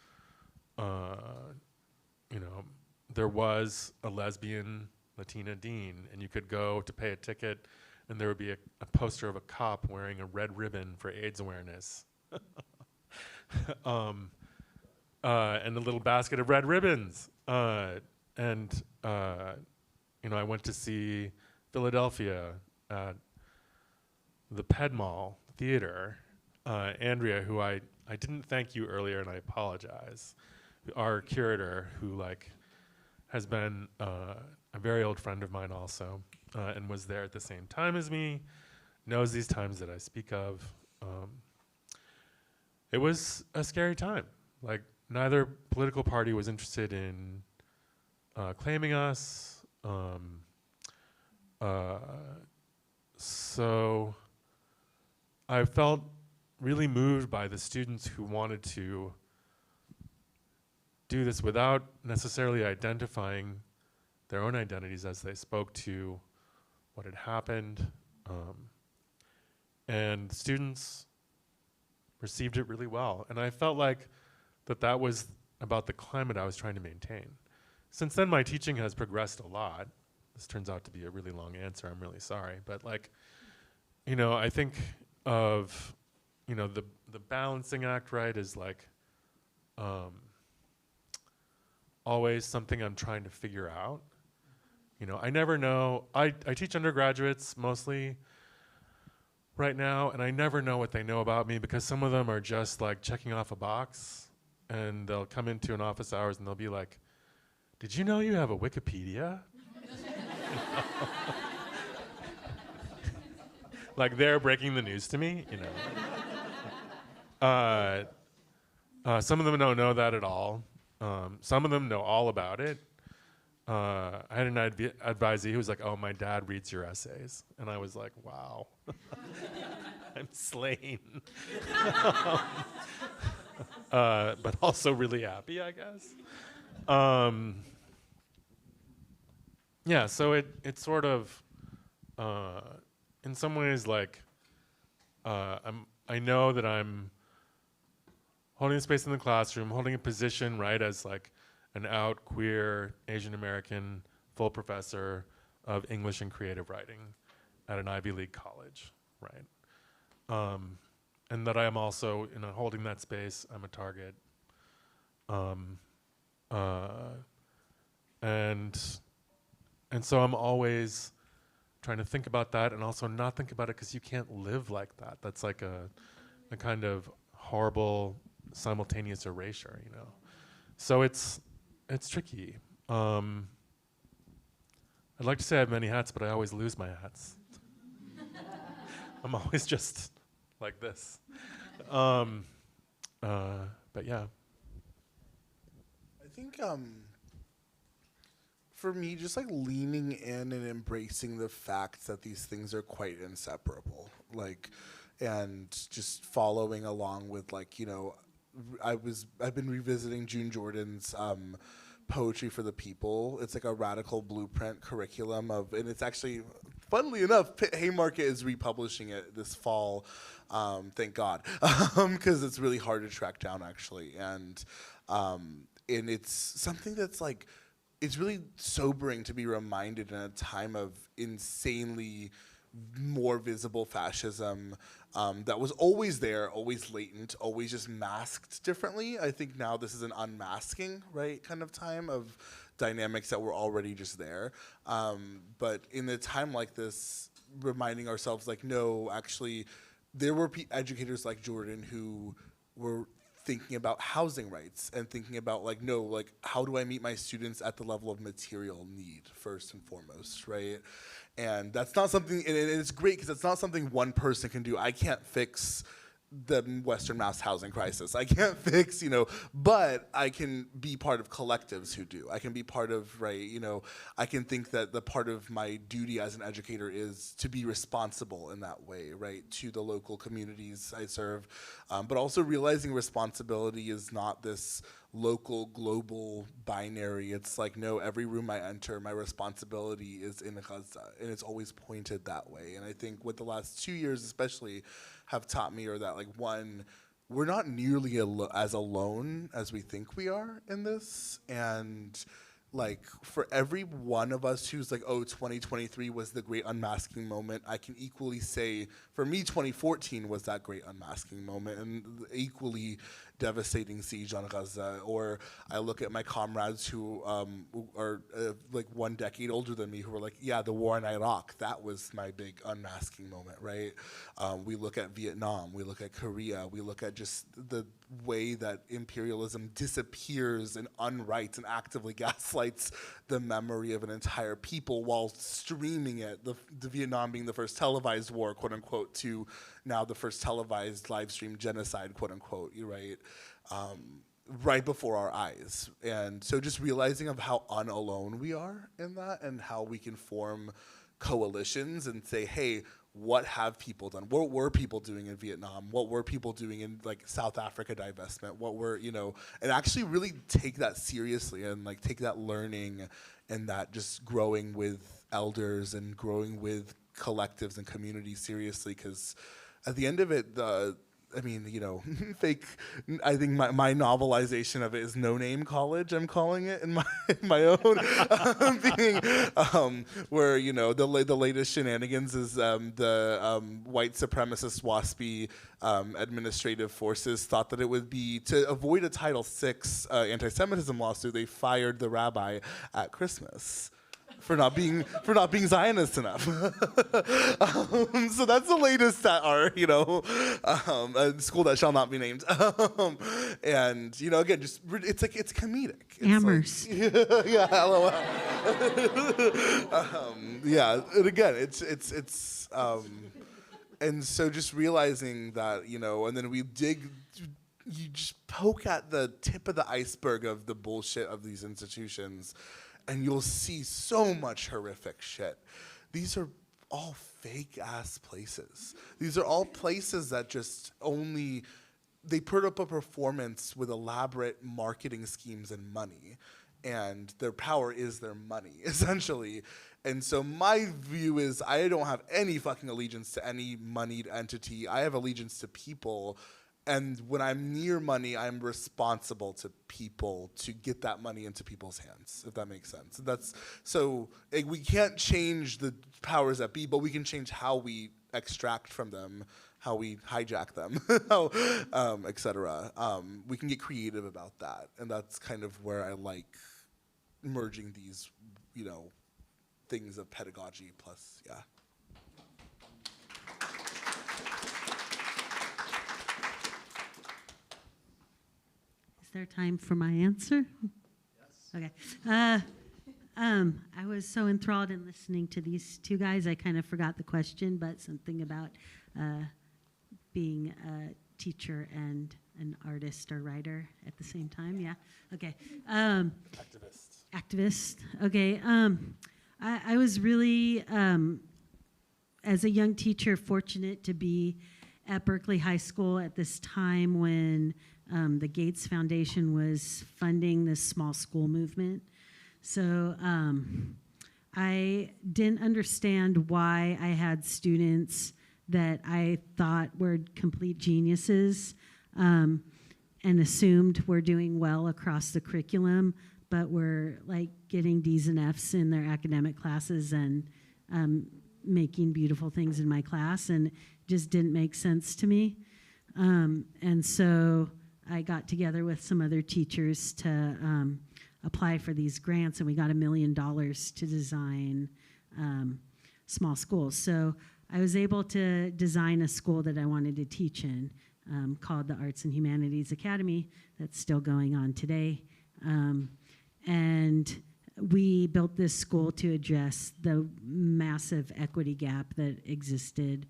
There was a lesbian Latina dean, and you could go to pay a ticket, and there would be a poster of a cop wearing a red ribbon for AIDS awareness. And a little basket of red ribbons. I went to see Philadelphia at the Ped Mall Theater. Andrea, who I didn't thank you earlier, and I apologize, our curator, who has been a very old friend of mine also, and was there at the same time as me, knows these times that I speak of. It was a scary time. Like, neither political party was interested in claiming us. so I felt really moved by the students who wanted to do this without necessarily identifying their own identities as they spoke to what had happened. And students received it really well. And I felt like that was about the climate I was trying to maintain. Since then, my teaching has progressed a lot. This turns out to be a really long answer. I'm really sorry. But like, I think of, the balancing act, right, is like always something I'm trying to figure out. I never know. I teach undergraduates mostly right now, and I never know what they know about me because some of them are just like checking off a box, and they'll come into an office hours and they'll be like, "Did you know you have a Wikipedia?" Like they're breaking the news to me, Some of them don't know that at all. Some of them know all about it. I had an advisee who was like, "Oh, my dad reads your essays." And I was like, wow. I'm slain. But also really happy, I guess. Yeah, so it's sort of, in some ways, like, I know that I'm holding a space in the classroom, holding a position, right, as like an out queer Asian American full professor of English and creative writing at an Ivy League college, right? And that I am also, holding that space, I'm a target. And so I'm always trying to think about that and also not think about it because you can't live like that. That's like a kind of horrible simultaneous erasure, So it's tricky. I'd like to say I have many hats, but I always lose my hats. I'm always just like this. But yeah. I think for me, just like leaning in and embracing the fact that these things are quite inseparable, and just following along with I've been revisiting June Jordan's Poetry for the People. It's like a radical blueprint curriculum and it's actually, funnily enough, Haymarket is republishing it this fall, thank God, because it's really hard to track down actually, and it's something that's like, it's really sobering to be reminded in a time of insanely more visible fascism that was always there, always latent, always just masked differently. I think now this is an unmasking, right, kind of time of dynamics that were already just there. But in a time like this, reminding ourselves, like, no, actually, there were educators like Jordan who were thinking about housing rights and thinking about how do I meet my students at the level of material need first and foremost, right? And that's not something, and it's great because it's not something one person can do. I can't fix the Western mass housing crisis. I can't fix, but I can be part of collectives who do. I can be part of, right, I can think that the part of my duty as an educator is to be responsible in that way, right, to the local communities I serve, but also realizing responsibility is not this local, global binary. It's like, no, every room I enter, my responsibility is in Gaza, and it's always pointed that way. And I think what the last 2 years especially have taught me are that, one, we're not nearly as alone as we think we are in this, and for every one of us who's like, oh, 2023 was the great unmasking moment, I can equally say, for me, 2014 was that great unmasking moment and the equally devastating siege on Gaza. Or I look at my comrades who are one decade older than me who were like, yeah, the war in Iraq, that was my big unmasking moment, right? We look at Vietnam, we look at Korea, we look at just the way that imperialism disappears and unwrites and actively gaslights the memory of an entire people while streaming it, the Vietnam being the first televised war, quote unquote, to now the first televised live stream genocide, quote unquote, right? Right before our eyes. And so just realizing of how unalone we are in that and how we can form coalitions and say, hey, what have people done? What were people doing in Vietnam? What were people doing in like South Africa divestment? What were, and actually really take that seriously and like take that learning and that just growing with elders and growing with collectives and communities seriously. Because at the end of it, I think my novelization of it is No Name College, I'm calling it in my own being, where, the latest shenanigans is the white supremacist WASPy administrative forces thought that it would be, to avoid a Title VI anti-Semitism lawsuit, they fired the rabbi at Christmas. For not being Zionist enough. So that's the latest at our, school that shall not be named. And, again, just, it's comedic. It's Amherst. Yeah, LOL. Yeah, and again, it's and so just realizing that, and then we you just poke at the tip of the iceberg of the bullshit of these institutions, and you'll see so much horrific shit. These are all fake-ass places. These are all places that just they put up a performance with elaborate marketing schemes and money. And their power is their money, essentially. And so my view is I don't have any fucking allegiance to any moneyed entity. I have allegiance to people. And when I'm near money, I'm responsible to people to get that money into people's hands, if that makes sense. We can't change the powers that be, but we can change how we extract from them, how we hijack them, et cetera. We can get creative about that. And that's kind of where I like merging these, things of pedagogy plus, yeah. Is there time for my answer? Yes. Okay. I was so enthralled in listening to these two guys, I kind of forgot the question, but something about being a teacher and an artist or writer at the same time. Yeah. Okay. Activist. Okay. I was really, as a young teacher, fortunate to be at Berkeley High School at this time when the Gates Foundation was funding this small school movement. So I didn't understand why I had students that I thought were complete geniuses and assumed were doing well across the curriculum, but were like getting D's and F's in their academic classes and making beautiful things in my class, and it just didn't make sense to me. And so I got together with some other teachers to apply for these grants, and we got $1 million to design small schools. So I was able to design a school that I wanted to teach in, called the Arts and Humanities Academy, that's still going on today. And we built this school to address the massive equity gap that existed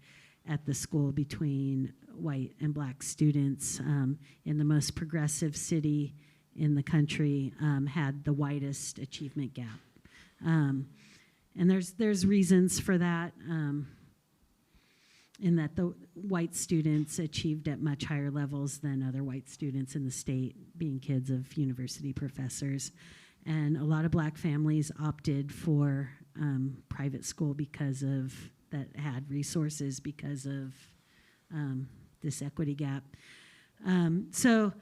at the school between white and black students. In the most progressive city in the country, had the widest achievement gap. And there's reasons for that, in that the white students achieved at much higher levels than other white students in the state, being kids of university professors. And a lot of black families opted for private school that had resources because of this equity gap. So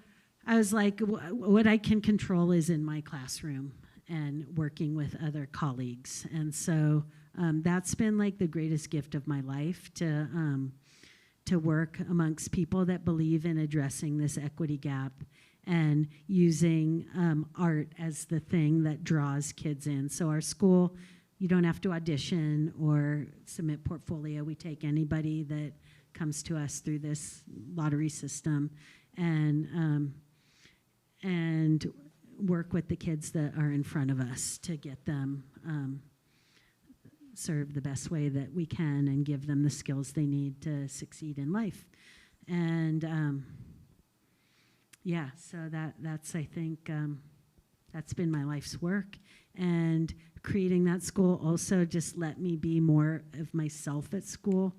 I was like, what I can control is in my classroom and working with other colleagues. And so that's been like the greatest gift of my life, to work amongst people that believe in addressing this equity gap and using art as the thing that draws kids in. So our school, you don't have to audition or submit portfolio. We take anybody that comes to us through this lottery system, and work with the kids that are in front of us to get them served the best way that we can and give them the skills they need to succeed in life. And so that's I think that's been my life's work. And creating that school also just let me be more of myself at school.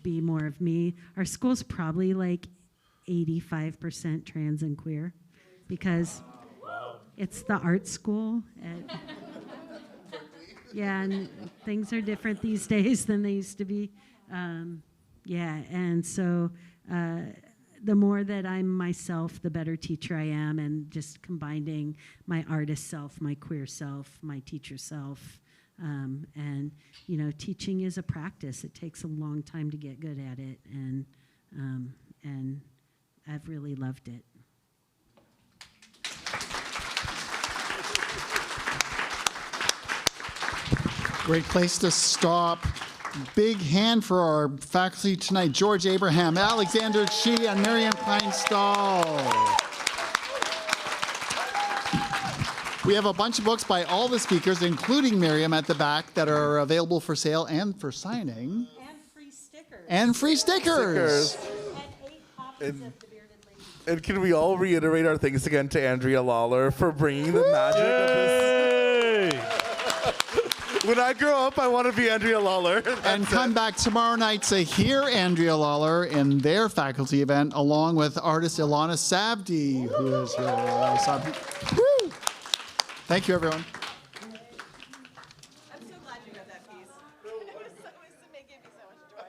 be more of me. Our school's probably like 85% trans and queer because it's the art school. Yeah, and things are different these days than they used to be. And so the more that I'm myself, the better teacher I am, and just combining my artist self, my queer self, my teacher self. And, teaching is a practice. It takes a long time to get good at it, and I've really loved it. Great place to stop. Big hand for our faculty tonight: George Abraham, Alexander Chee, and Miriam Klein Stahl. We have a bunch of books by all the speakers, including Miriam at the back, that are available for sale and for signing. And free stickers. And can we all reiterate our thanks again to Andrea Lawler for bringing the magic of this? When I grow up, I want to be Andrea Lawler. And come back tomorrow night to hear Andrea Lawler in their faculty event, along with artist Ilana Sabdi, who is here. Woo! Thank you, everyone. I'm so glad you read that piece. It gave me so much joy.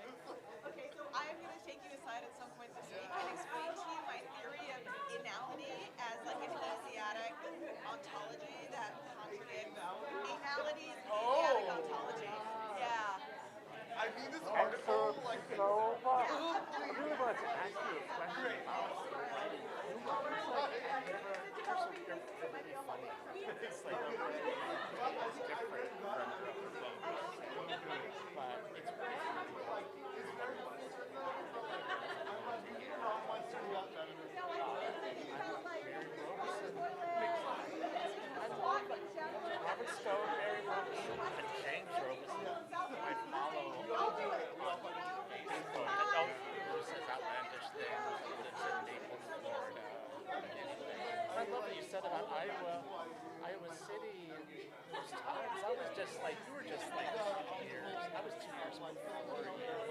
Okay, so I am going to take you aside at some point this week and explain to you my theory of inality as like an Asiatic ontology that contradicts anality is Asiatic ontology. Yeah. I need this article like so much. I really wanted to ask you a question about writing. It's like it's different from but it's Robert Stone, Mary Robinson, and James Robinson. I follow Facebook. Who says outlandish things, lives in Naples, Florida. I love what you said about Iowa City. Those times, I was just like, you were just like 2 years. I was 2 years before you.